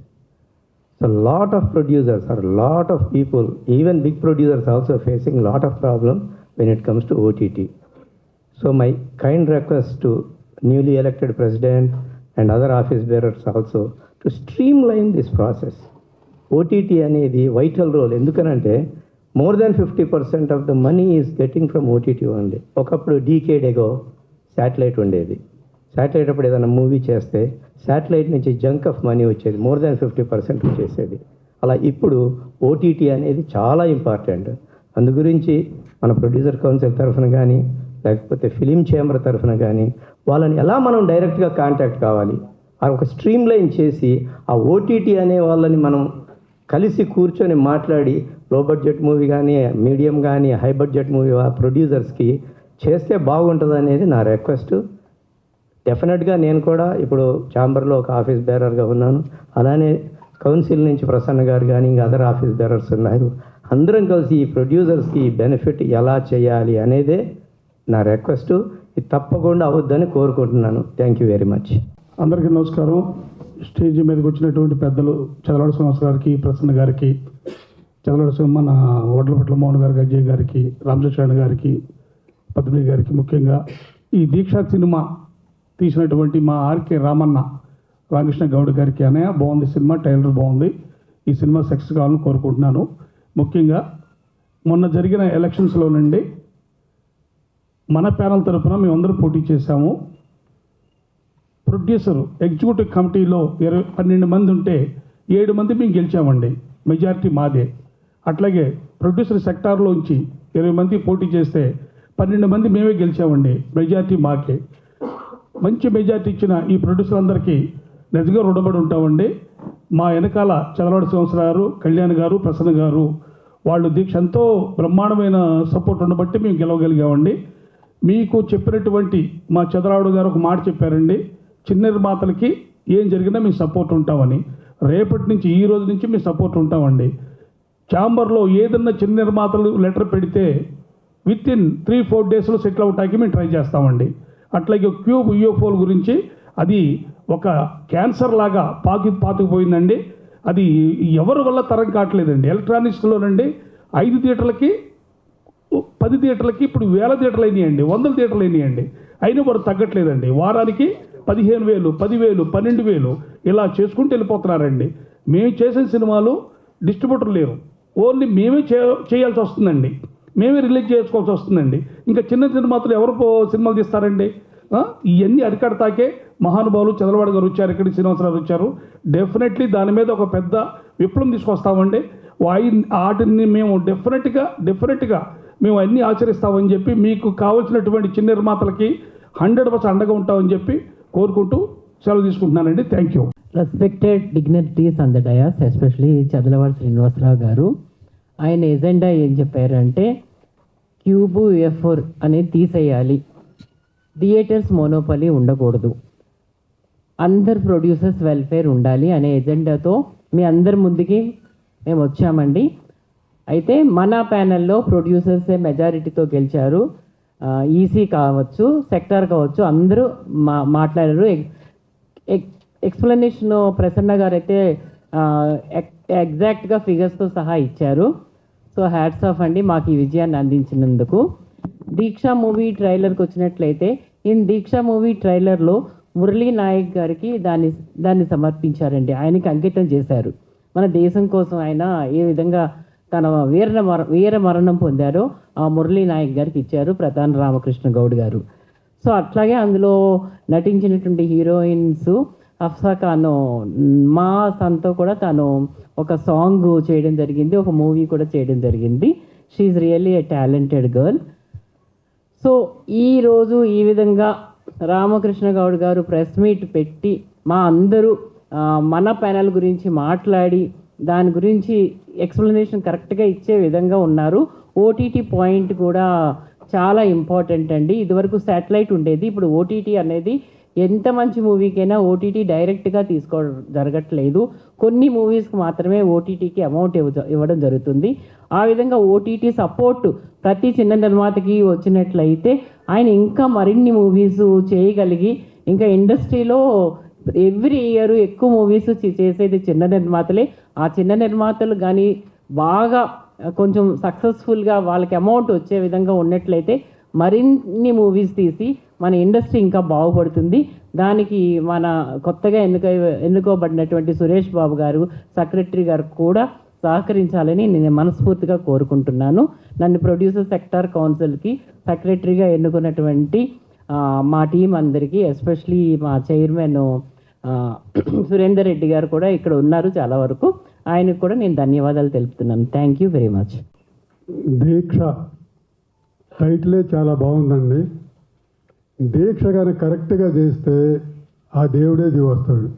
So a lot of producers or a lot of people, even big producers also facing a lot of problem when it comes to OTT. So my kind request to newly elected president and other office bearers also to streamline this process. OTT అనేది vital role. ఎందుకనంటే more than 50% of the money is getting from OTT only. ఒకప్పుడు డీకేడ్ ఎగో శాటిలైట్ ఉండేది. శాటిలైట్ అప్పుడు ఏదైనా మూవీ చేస్తే శాటిలైట్ నుంచి జంక్ ఆఫ్ మనీ వచ్చేది, మోర్ దాన్ 50% వచ్చేసేది. అలా ఇప్పుడు ఓటీటీ అనేది చాలా ఇంపార్టెంట్. అందు గురించి మన ప్రొడ్యూసర్ కౌన్సిల్ తరఫున కానీ లేకపోతే ఫిలిం చేంబర్ తరఫున కానీ వాళ్ళని ఎలా మనం డైరెక్ట్గా కాంటాక్ట్ కావాలి, ఆ ఒక స్ట్రీమ్ లైన్ చేసి ఆ ఓటీటీ అనే వాళ్ళని మనం కలిసి కూర్చొని మాట్లాడి లో బడ్జెట్ మూవీ కానీ, మీడియం కానీ, హై బడ్జెట్ మూవీ ప్రొడ్యూసర్స్కి చేస్తే బాగుంటుంది అనేది నా రిక్వెస్ట్. డెఫినెట్గా నేను కూడా ఇప్పుడు ఛాంబర్లో ఒక ఆఫీస్ బేరర్గా ఉన్నాను. అలానే కౌన్సిల్ నుంచి ప్రసన్న గారు కానీ ఇంకా అదర్ ఆఫీస్ బేరర్స్ ఉన్నారు. అందరం కలిసి ఈ ప్రొడ్యూసర్స్కి బెనిఫిట్ ఎలా చేయాలి అనేదే నా రిక్వెస్ట్. ఇది తప్పకుండా అవుద్దని కోరుకుంటున్నాను. Thank you very much. అందరికీ నమస్కారం. స్టేజ్ మీదకి వచ్చినటువంటి పెద్దలు చదలవాడ శ్రీనివాస్ గారికి, ప్రసన్న గారికి, చదలవాడ మన వడ్లపట్ల మోహన్ గారికి, అజయ్ గారికి, రామచంద్ర గారికి, పద్మిని గారికి, ముఖ్యంగా ఈ దీక్ష సినిమా తీసినటువంటి మా ఆర్కే రామకృష్ణ గౌడ్ గారికి, అన్నయ్య బాగుంది సినిమా, ట్రైలర్ బాగుంది, ఈ సినిమా సక్సెస్ కావాలని కోరుకుంటున్నాను. ముఖ్యంగా మొన్న జరిగిన ఎలక్షన్స్లో నుండి మన ప్యానల్ తరఫున మేమందరం పోటీ చేశాము. ప్రొడ్యూసర్ ఎగ్జిక్యూటివ్ కమిటీలో 12 మంది ఉంటే 7 మంది మేము గెలిచామండి, మెజారిటీ మాదే. అట్లాగే ప్రొడ్యూసర్ సెక్టార్లోంచి 20 మంది పోటీ చేస్తే 12 మంది మేమే గెలిచామండి, మెజారిటీ మాకే. మంచి మెజారిటీ ఇచ్చిన ఈ ప్రొడ్యూసర్ అందరికీ నిజంగా రుణపడి ఉంటామండి. మా వెనకాల చదలవాడ శ్రీనివాస్ గారు, కళ్యాణ్ గారు, ప్రసన్న గారు వాళ్ళు దీక్ష ఎంతో బ్రహ్మాండమైన సపోర్ట్ ఉండబట్టి మేము గెలవగలిగామండి. మీకు చెప్పినటువంటి మా చదలవాడ గారు ఒక మాట చెప్పారండి, చిన్న నిర్మాతలకి ఏం జరిగినా మేము సపోర్ట్ ఉంటామని. రేపటి నుంచి, ఈ రోజు నుంచి మేము సపోర్ట్ ఉంటామండి. ఛాంబర్లో ఏదన్నా చిన్న నిర్మాతలు లెటర్ పెడితే విత్ ఇన్ 3-4 డేస్లో సెటిల్ అవటానికి మేము ట్రై చేస్తామండి. అట్లాగే క్యూబ్ యూఎఫ్ఓల గురించి అది ఒక క్యాన్సర్ లాగా పాతుకుపోయిందండి. అది ఎవరి వల్ల తరం కావట్లేదండి. ఎలక్ట్రానిక్స్లోనండి 5 థియేటర్లకి 10 థియేటర్లకి ఇప్పుడు 1000 థియేటర్లు అయినాయండి, 100 థియేటర్లు అయినాయండి. అయినా వారు తగ్గట్లేదండి. వారానికి 15,000, 10,000, 12,000 ఇలా చేసుకుంటూ వెళ్ళిపోతున్నారండి. మేము చేసిన సినిమాలు డిస్ట్రిబ్యూటర్ లేరు, ఓన్లీ మేమే చేయాల్సి వస్తుందండి. మేమే రిలీజ్ చేసుకోవాల్సి వస్తుందండి. ఇంకా చిన్న నిర్మాతలు ఎవరు సినిమాలు తీస్తారండి? ఇవన్నీ అరికడతాకే మహానుభావులు చంద్రబాబు గారు వచ్చారు, ఇక్కడికి శ్రీనివాసరావు వచ్చారు. డెఫినెట్లీ దాని మీద ఒక పెద్ద విప్లవం తీసుకొస్తామండి. వాటిని మేము డెఫినెట్గా మేము అన్నీ ఆచరిస్తామని చెప్పి మీకు కావాల్సినటువంటి చిన్న నిర్మాతలకి 100% అండగా ఉంటామని చెప్పి కోరుకుంటూ సెలవు తీసుకుంటున్నానండి. Thank you. Respected dignitaries on the dais, especially Chadalavada Srinivasa Rao గారు, ఆయన ఎజెండా ఏం చెప్పారంటే క్యూబు F4 అనేది తీసేయాలి, థియేటర్స్ మోనోపలి ఉండకూడదు, అందరు ప్రొడ్యూసర్స్ వెల్ఫేర్ ఉండాలి అనే ఎజెండాతో మీ అందరి ముందుకి మేము వచ్చామండి. అయితే మన ప్యానెల్లో ప్రొడ్యూసర్సే మెజారిటీతో గెలిచారు. ఈసీ కావచ్చు, సెక్టార్ కావచ్చు, అందరూ మాట్లాడారు. ఎక్స్ప్లెనేషన్ ప్రసన్న గారు అయితే ఎగ్జాక్ట్గా ఫిగర్స్తో సహా ఇచ్చారు. సో హ్యాట్స్ ఆఫ్ అండి మాకు ఈ విజయాన్ని అందించినందుకు. దీక్ష మూవీ ట్రైలర్కి వచ్చినట్లయితే దీక్ష మూవీ ట్రైలర్లో మురళీ నాయక్ గారికి దాన్ని సమర్పించారండి, ఆయనకి అంకితం చేశారు. మన దేశం కోసం ఆయన ఏ విధంగా తన వీర మరణం పొందారో ఆ మురళీ నాయక్ గారికి ఇచ్చారు ప్రధాన రామకృష్ణ గౌడ్ గారు. సో అట్లాగే అందులో నటించినటువంటి హీరోయిన్స్ అఫ్సా ఖాను, మా సన్తో కూడా తను ఒక సాంగ్ చేయడం జరిగింది, ఒక మూవీ కూడా చేయడం జరిగింది. She's really a talented girl. So ఈరోజు ఈ విధంగా రామకృష్ణ గౌడ్ గారు ప్రెస్ మీట్ పెట్టి మా అందరూ మన ప్యానెల్ గురించి మాట్లాడి దాని గురించి ఎక్స్ప్లెనేషన్ కరెక్ట్గా ఇచ్చే విధంగా ఉన్నారు. ఓటీటీ పాయింట్ కూడా చాలా ఇంపార్టెంట్ అండి. ఇదివరకు శాటిలైట్ ఉండేది, ఇప్పుడు ఓటీటీ అనేది ఎంత మంచి మూవీకైనా ఓటీటీ డైరెక్ట్గా తీసుకోవడం జరగట్లేదు. కొన్ని మూవీస్కి మాత్రమే ఓటీటీకి అమౌంట్ ఇవ్వడం జరుగుతుంది. ఆ విధంగా ఓటీటీ సపోర్ట్ ప్రతి చిన్న నిర్మాతకి వచ్చినట్లయితే ఆయన ఇంకా మరిన్ని మూవీస్ చేయగలిగి, ఇంకా ఇండస్ట్రీలో ఎవ్రీ ఇయర్ ఎక్కువ మూవీస్ చేసేది చిన్న నిర్మాతలే. ఆ చిన్న నిర్మాతలు కానీ బాగా కొంచెం సక్సెస్ఫుల్గా వాళ్ళకి అమౌంట్ వచ్చే విధంగా ఉన్నట్లయితే మరిన్ని మూవీస్ తీసి మన ఇండస్ట్రీ ఇంకా బాగుపడుతుంది. దానికి మన కొత్తగా ఎన్నుకోబడినటువంటి సురేష్ బాబు గారు, సెక్రటరీ గారు కూడా సహకరించాలని నేను మనస్ఫూర్తిగా కోరుకుంటున్నాను. నన్ను ప్రొడ్యూసర్ సెక్టార్ కౌన్సిల్కి సెక్రటరీగా ఎన్నుకున్నటువంటి మా టీం అందరికీ, ఎస్పెషలీ మా చైర్మన్ సురేందర్ రెడ్డి గారు కూడా ఇక్కడ ఉన్నారు చాలా వరకు, ఆయనకు కూడా నేను ధన్యవాదాలు తెలుపుతున్నాను. Thank you very much. Deeksha టైటిలే చాలా బాగుందండి. దీక్ష కానీ కరెక్ట్గా చేస్తే ఆ దేవుడే దివస్తాడు.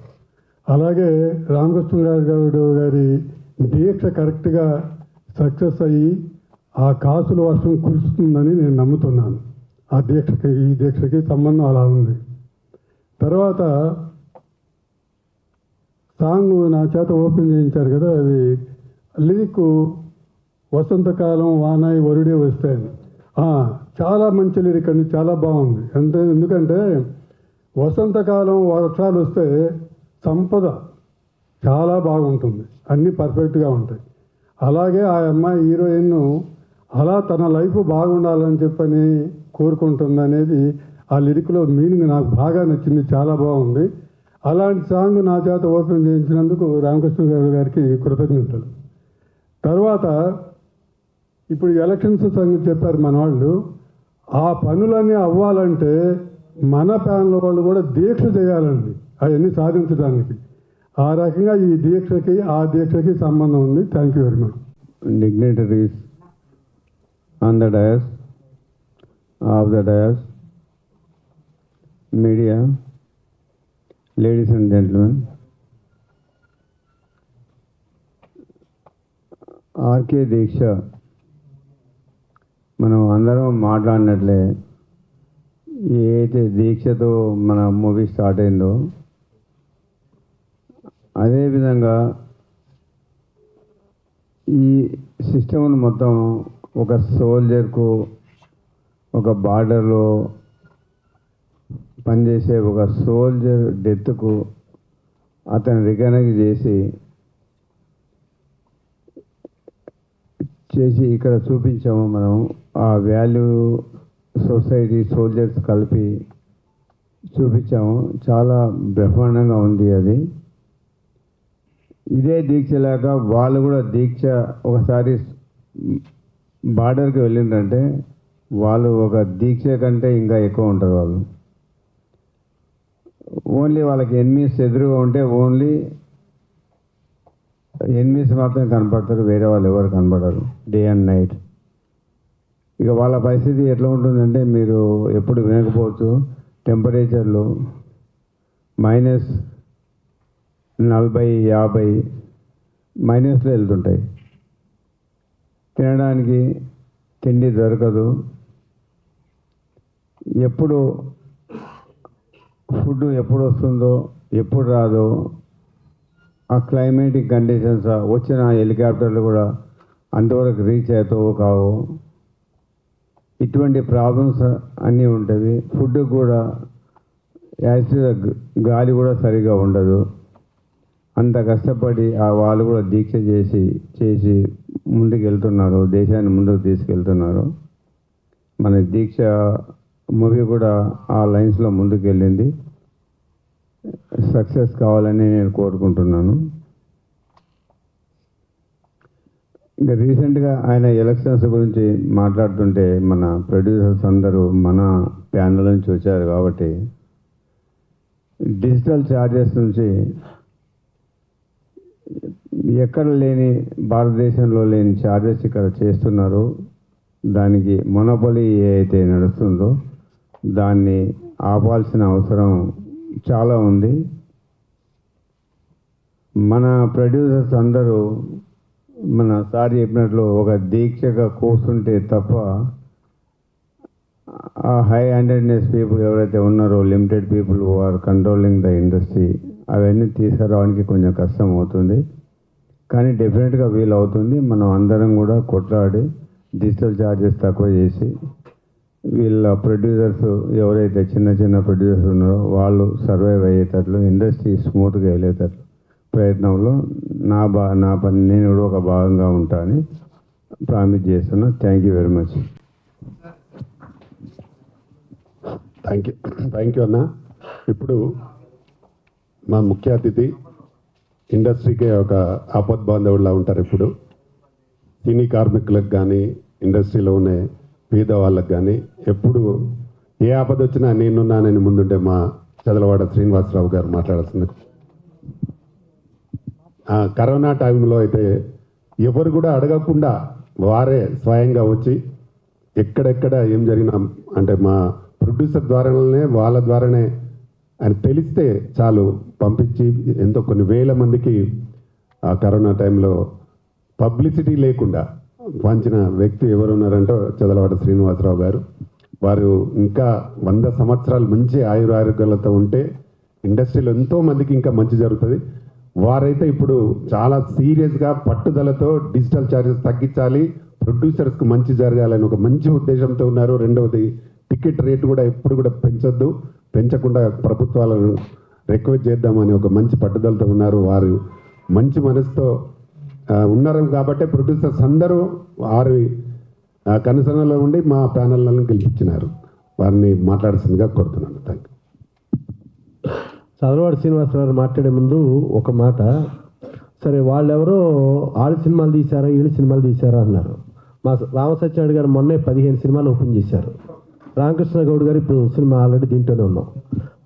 అలాగే రామకృష్ణ గౌడ్ గారి దీక్ష కరెక్ట్గా సక్సెస్ అయ్యి ఆ కాసుల వర్షం కురుస్తుందని నేను నమ్ముతున్నాను. ఆ దీక్షకి ఈ దీక్షకి సంబంధం అలా ఉంది. తర్వాత సాంగ్ నా చేత ఓపెన్ చేయించారు కదా, అది లిరిక్ వసంతకాలం వానాయి వరుడే వస్తాయని. చాలా మంచి లిరిక్ అండి, చాలా బాగుంది. ఎందుకంటే వసంతకాలం వర్షాలు వస్తే సంపద చాలా బాగుంటుంది, అన్నీ పర్ఫెక్ట్గా ఉంటాయి. అలాగే ఆ అమ్మాయి హీరోయిన్ అలా తన లైఫ్ బాగుండాలని చెప్పని కోరుకుంటుంది అనేది ఆ లిరిక్లో మీనింగ్ నాకు బాగా నచ్చింది, చాలా బాగుంది. అలాంటి సాంగ్ నా చేత ఓపెన్ చేయించినందుకు రామకృష్ణ గౌడ్ గారికి కృతజ్ఞతలు. తర్వాత ఇప్పుడు ఎలక్షన్స్ సంగతి చెప్పారు మన వాళ్ళు. ఆ పనులన్నీ అవ్వాలంటే మన ప్యానల్ వాళ్ళు కూడా దీక్ష చేయాలండి అవన్నీ సాధించడానికి. ఆ రకంగా ఈ దీక్షకి ఆ దీక్షకి సంబంధం ఉంది. Thank you very much. Dignitaries on the dais, of the dais, media, ladies and gentlemen, RK Deeksha మనం అందరం మాట్లాడినట్లే ఏదైతే దీక్షతో మన మూవీ స్టార్ట్ అయిందో అదేవిధంగా ఈ సిస్టమ్ను మొత్తం ఒక సోల్జర్కు, ఒక బార్డర్లో పనిచేసే ఒక సోల్జర్ డెత్కు అతను రికగ్నైజ్ చేసి ఇక్కడ చూపించాము మనం. ఆ వాల్యూ సొసైటీ సోల్జర్స్ కలిపి చూపించాము. చాలా బ్రహ్మాండంగా ఉంది అది. ఇదే దీక్ష లేక వాళ్ళు కూడా దీక్ష ఒకసారి బార్డర్కి వెళ్ళిందంటే వాళ్ళు ఒక దీక్ష కంటే ఇంకా ఎక్కువ ఉంటారు వాళ్ళు. ఓన్లీ వాళ్ళకి ఎనిమిస్ ఎదురుగా ఉంటే ఓన్లీ ఎనిమిస్ మాత్రమే కనపడతారు, వేరే వాళ్ళు ఎవరు కనపడరు డే అండ్ నైట్. ఇక వాళ్ళ పరిస్థితి ఎట్లా ఉంటుందంటే మీరు ఎప్పుడు వినకపోవచ్చు, టెంపరేచర్లు -40-50 మైనస్లో వెళ్తుంటాయి. తినడానికి తిండి దొరకదు. ఎప్పుడు ఫుడ్ ఎప్పుడు వస్తుందో ఎప్పుడు రాదో, ఆ క్లైమేటిక్ కండిషన్స్ వచ్చిన హెలికాప్టర్లు కూడా అంతవరకు రీచ్ అవుతావో కావో, ఇటువంటి ప్రాబ్లమ్స్ అన్నీ ఉంటుంది. ఫుడ్ కూడా గాలి కూడా సరిగా ఉండదు. అంత కష్టపడి వాళ్ళు కూడా దీక్ష చేసి ముందుకు వెళ్తున్నారు, దేశాన్ని ముందుకు తీసుకెళ్తున్నారు. మన దీక్ష మూవీ కూడా ఆ లైన్స్లో ముందుకు వెళ్ళింది. సక్సెస్ కావాలని నేను కోరుకుంటున్నాను. ఇంకా రీసెంట్గా ఆయన ఎలక్షన్స్ గురించి మాట్లాడుతుంటే మన ప్రొడ్యూసర్స్ అందరూ మన ప్యానల్ నుంచి వచ్చారు కాబట్టి డిజిటల్ ఛార్జెస్ నుంచి ఎక్కడ లేని, భారతదేశంలో లేని ఛార్జెస్ ఇక్కడ చేస్తున్నారు. దానికి మొనోపొలీ ఏ అయితే నడుస్తుందో దాన్ని ఆపాల్సిన అవసరం చాలా ఉంది. మన ప్రొడ్యూసర్స్ అందరూ మన సార్ చెప్పినట్లు ఒక దీక్షగా కూర్చుంటే తప్ప ఆ హై హ్యాండెడ్నెస్ పీపుల్ ఎవరైతే ఉన్నారో, limited people who are controlling the industry, అవన్నీ తీసుకురావడానికి కొంచెం కష్టం అవుతుంది. కానీ డెఫినెట్గా వీలు అవుతుంది. మనం అందరం కూడా కొట్లాడి డిజిటల్ ఛార్జెస్ తక్కువ చేసి వీళ్ళ ప్రొడ్యూసర్స్ ఎవరైతే చిన్న ప్రొడ్యూసర్స్ ఉన్నారో వాళ్ళు సర్వైవ్ అయ్యేటట్లు, ఇండస్ట్రీ స్మూత్గా వెళ్ళేటట్లు ప్రయత్నంలో నా పని నేను కూడా ఒక భాగంగా ఉంటానని ప్రామిస్ చేస్తున్నా. Thank you very much. Thank you అన్న. ఇప్పుడు మా ముఖ్య అతిథి ఇండస్ట్రీకే ఒక ఆపద్బాంధవుడిలా ఉంటారు. ఇప్పుడు సినీ కార్మికులకు కానీ, ఇండస్ట్రీలో ఉన్న పేద వాళ్ళకు కానీ ఎప్పుడు ఏ ఆపద వచ్చినా నేనున్నానని ముందుంటే మా చదలవాడ శ్రీనివాసరావు గారు మాట్లాడుతుంది. కరోనా టైంలో అయితే ఎవరు కూడా అడగకుండా వారే స్వయంగా వచ్చి ఎక్కడెక్కడ ఏం జరిగినా అంటే మా ప్రొడ్యూసర్ ద్వారానే, వాళ్ళ ద్వారానే అని తెలిస్తే చాలు పంపించి ఎంతో కొన్ని వేల మందికి ఆ కరోనా టైంలో పబ్లిసిటీ లేకుండా పంచిన వ్యక్తి ఎవరున్నారంటే చదలవాడ శ్రీనివాసరావు గారు. వారు ఇంకా 100 సంవత్సరాలు మంచి ఆయురారోగ్యాలతో ఉంటే ఇండస్ట్రీలో ఎంతో మందికి ఇంకా మంచి జరుగుతుంది. వారైతే ఇప్పుడు చాలా సీరియస్గా పట్టుదలతో డిజిటల్ ఛార్జెస్ తగ్గించాలి, ప్రొడ్యూసర్స్కి మంచి జరగాలని ఒక మంచి ఉద్దేశంతో ఉన్నారు. రెండవది టికెట్ రేటు కూడా ఎప్పుడు కూడా పెంచకుండా ప్రభుత్వాలను రిక్వెస్ట్ చేద్దామని ఒక మంచి పట్టుదలతో ఉన్నారు. వారు మంచి మనసుతో ఉన్నారు కాబట్టి ప్రొడ్యూసర్స్ అందరూ వారి కనుసనలో ఉండి మా ప్యానెల్లను గెలిపించినారు. వారిని మాట్లాడాల్సిందిగా కోరుతున్నాను. Thank you. చదలవాడ శ్రీనివాసరావు మాట్లాడే ముందు ఒక మాట, సరే వాళ్ళెవరో ఆళ్ళు సినిమాలు తీశారా, వీళ్ళు సినిమాలు తీశారా అన్నారు. మా రామసత్యనారాయణ గారు మొన్నే 15 సినిమాలు ఓపెన్ చేశారు. రామకృష్ణ గౌడ్ గారు ఇప్పుడు సినిమా ఆల్రెడీ దీంట్లోనే ఉన్నాం.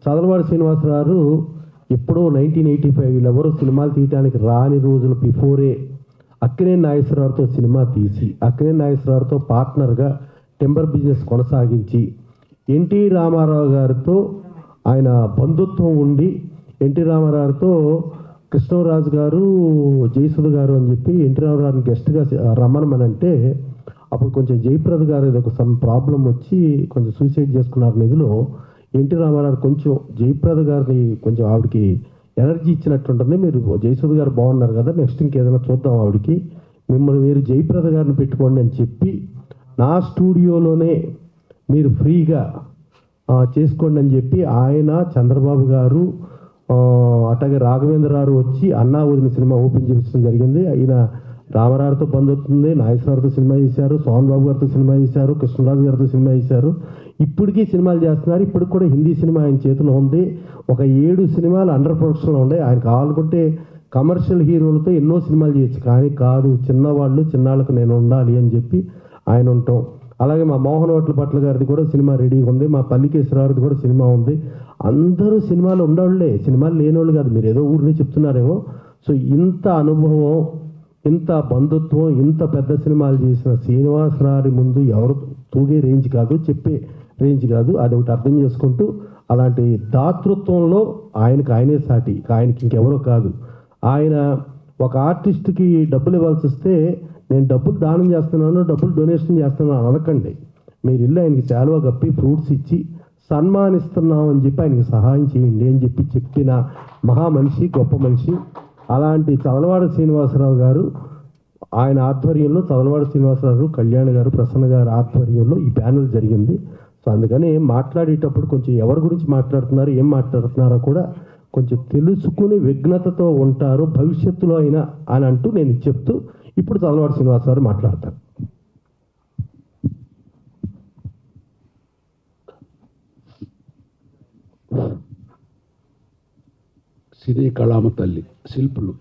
చదలవాడ శ్రీనివాసరావు ఎప్పుడో 1985 వీళ్ళెవరో సినిమాలు తీయడానికి రాని రోజుల బిఫోరే అక్కినేని నాగేశ్వరరావుతో సినిమా తీసి అక్కినేని నాగేశ్వరరావుతో పార్ట్నర్గా టెంబర్ బిజినెస్ కొనసాగించి ఎన్టీ రామారావు గారితో ఆయన బంధుత్వం ఉండి ఎన్టీ రామారావుతో కృష్ణరాజు గారు, జయసుధ గారు అని చెప్పి ఎన్టీ రామారావుని గెస్ట్గా రమ్మనమనంటే అప్పుడు కొంచెం జయప్రద గారు ఏదో ఒక సమ్ ప్రాబ్లం వచ్చి కొంచెం సూసైడ్ చేసుకున్నారు నిధిలో. ఎన్టీ రామారావు కొంచెం జయప్రద గారిని కొంచెం ఆవిడకి ఎనర్జీ ఇచ్చినట్టుంటుంది. మీరు జయసుధ గారు బాగున్నారు కదా, నెక్స్ట్ ఇంకేదైనా చూద్దాం ఆవిడకి, మిమ్మల్ని మీరు జయప్రద గారిని పెట్టుకోండి అని చెప్పి నా స్టూడియోలోనే మీరు ఫ్రీగా చేసుకోండి అని చెప్పి ఆయన, చంద్రబాబు గారు, అట్లాగే రాఘవేంద్రరావు వచ్చి అన్నా వదిన సినిమా ఓపెన్ చేయించడం జరిగింది. ఆయన రామారావుతో బంధువుతుంది, నాగేశ్వరరావుతో సినిమా చేశారు, సోహన్ బాబు గారితో సినిమా చేశారు, కృష్ణరాజు గారితో సినిమా చేశారు. ఇప్పటికీ సినిమాలు చేస్తున్నారు. ఇప్పటికి కూడా హిందీ సినిమా ఆయన చేతిలో ఉంది. ఒక 7 సినిమాలు అండర్ ప్రొడక్షన్లో ఉన్నాయి. ఆయన కావాలనుకుంటే కమర్షియల్ హీరోలతో ఎన్నో సినిమాలు చేయొచ్చు, కానీ కాదు, చిన్నవాళ్ళు చిన్నాళ్ళకు నేను ఉండాలి అని చెప్పి ఆయన ఉంటాం. అలాగే మా మోహన్ హోటల్ పట్ల గారిది కూడా సినిమా రెడీగా ఉంది, మా పల్లికేశ్వరరావుది కూడా సినిమా ఉంది. అందరూ సినిమాలు ఉండేవాళ్ళే, సినిమాలు లేనివాళ్ళు కాదు. మీరు ఏదో ఊరిని చెప్తున్నారేమో. సో ఇంత అనుభవం, ఇంత బంధుత్వం, ఇంత పెద్ద సినిమాలు చేసిన శ్రీనివాసరావు ముందు ఎవరు తూగే రేంజ్ కాదు, చెప్పే రేంజ్ కాదు. అది ఒకటి అర్థం చేసుకుంటూ అలాంటి దాతృత్వంలో ఆయనే సాటి, ఆయనకి ఇంకెవరో కాదు. ఆయన ఒక ఆర్టిస్ట్కి డబ్బులు ఇవ్వాల్సి వస్తే నేను డబ్బులు దానం చేస్తున్నాను, డబ్బులు డొనేషన్ చేస్తున్నాను అనకండి. మీరు ఇల్లు ఆయనకి శాలువా కప్పి ఫ్రూట్స్ ఇచ్చి సన్మానిస్తున్నాం అని చెప్పి ఆయనకి సహాయం చేయండి అని చెప్పిన మహా మనిషి, గొప్ప మనిషి. అలాంటి చదలవాడ శ్రీనివాసరావు గారు, ఆయన ఆధ్వర్యంలో చదలవాడ శ్రీనివాసరావు, కళ్యాణ్ గారు, ప్రసన్న గారు ఆధ్వర్యంలో ఈ ప్యానెల్ జరిగింది. సో అందుకని మాట్లాడేటప్పుడు కొంచెం ఎవరి గురించి మాట్లాడుతున్నారు, ఏం మాట్లాడుతున్నారో కూడా కొంచెం తెలుసుకుని విఘ్నతతో ఉంటారు భవిష్యత్తులో అయినా అని అంటూ నేను చెప్తూ ఇప్పుడు చదలవాడ శ్రీనివాసరావు మాట్లాడతారు. సినీ కళామ తల్లి శిల్పులు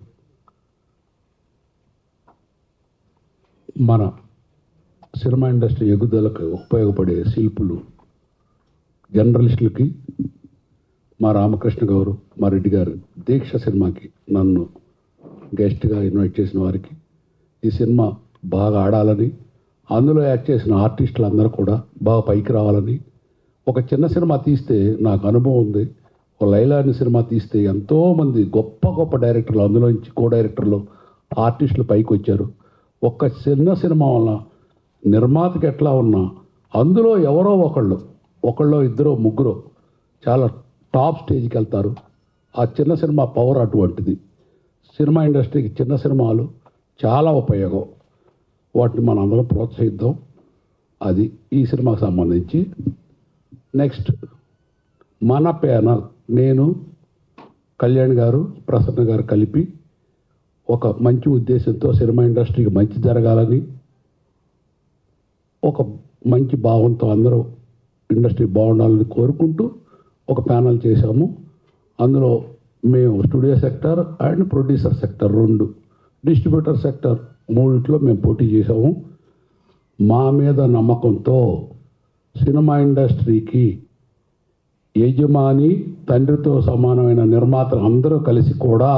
మన సినిమా ఇండస్ట్రీ ఎగుదలకు ఉపయోగపడే శిల్పులు, జర్నలిస్టులకి మా రామకృష్ణ గారు, మా రెడ్డి గారు దీక్ష సినిమాకి నన్ను గెస్ట్గా ఇన్వైట్ చేసిన వారికి, ఈ సినిమా బాగా ఆడాలని, అందులో యాక్ట్ చేసిన ఆర్టిస్టులు కూడా బాగా పైకి రావాలని, ఒక చిన్న సినిమా తీస్తే నాకు అనుభవం ఉంది, ఒక లైలా అనే సినిమా తీస్తే ఎంతోమంది గొప్ప గొప్ప డైరెక్టర్లు, అందులో నుంచి కో డైరెక్టర్లు, ఆర్టిస్టులు పైకి వచ్చారు. ఒక్క చిన్న సినిమా వల్ల నిర్మాతకి ఎట్లా ఉన్నా అందులో ఎవరో ఒకళ్ళో ఇద్దరో ముగ్గురో చాలా టాప్ స్టేజ్కి వెళ్తారు. ఆ చిన్న సినిమా పవర్ అటువంటిది. సినిమా ఇండస్ట్రీకి చిన్న సినిమాలు చాలా ఉపయోగం, వాటిని మనం అందరం ప్రోత్సహిద్దాం. అది ఈ సినిమాకు సంబంధించి. నెక్స్ట్ మన ప్యానల్, నేను, కళ్యాణ్ గారు, ప్రసన్న గారు కలిపి ఒక మంచి ఉద్దేశంతో సినిమా ఇండస్ట్రీకి మంచి జరగాలని, ఒక మంచి భావంతో అందరూ ఇండస్ట్రీ బాగుండాలని కోరుకుంటూ ఒక ప్యానల్ చేశాము. అందులో మేము studio sector and producer sector 2, distributor sector 3 మేము పోటీ చేసాము. మా మీద నమ్మకంతో సినిమా ఇండస్ట్రీకి యజమాని, తండ్రితో సమానమైన నిర్మాతలు అందరూ కలిసి కూడా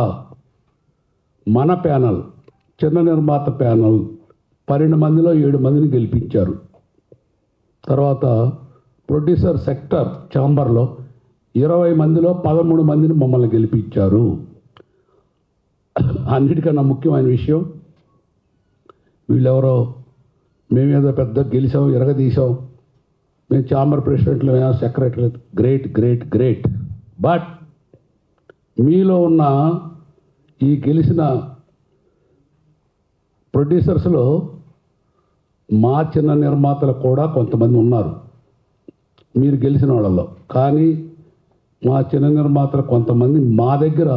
మన ప్యానల్, చిన్న నిర్మాత ప్యానల్ 12 మందిలో 7 మందిని గెలిపించారు. తర్వాత ప్రొడ్యూసర్ సెక్టర్ ఛాంబర్లో 20 మందిలో 13 మందిని మమ్మల్ని గెలిపించారు. అన్నిటికన్నా ముఖ్యమైన విషయం, వీళ్ళెవరో మేమేదో పెద్ద గెలిచాం, ఎరగదీసాం, మేము ఛాంబర్ ప్రెసిడెంట్లు, secretary, great great great. But మీలో ఉన్న ఈ గెలిచిన ప్రొడ్యూసర్స్లో మా చిన్న నిర్మాతలు కూడా కొంతమంది ఉన్నారు మీరు గెలిచిన వాళ్ళలో. కానీ మా చిన్న నిర్మాతలు కొంతమంది మా దగ్గర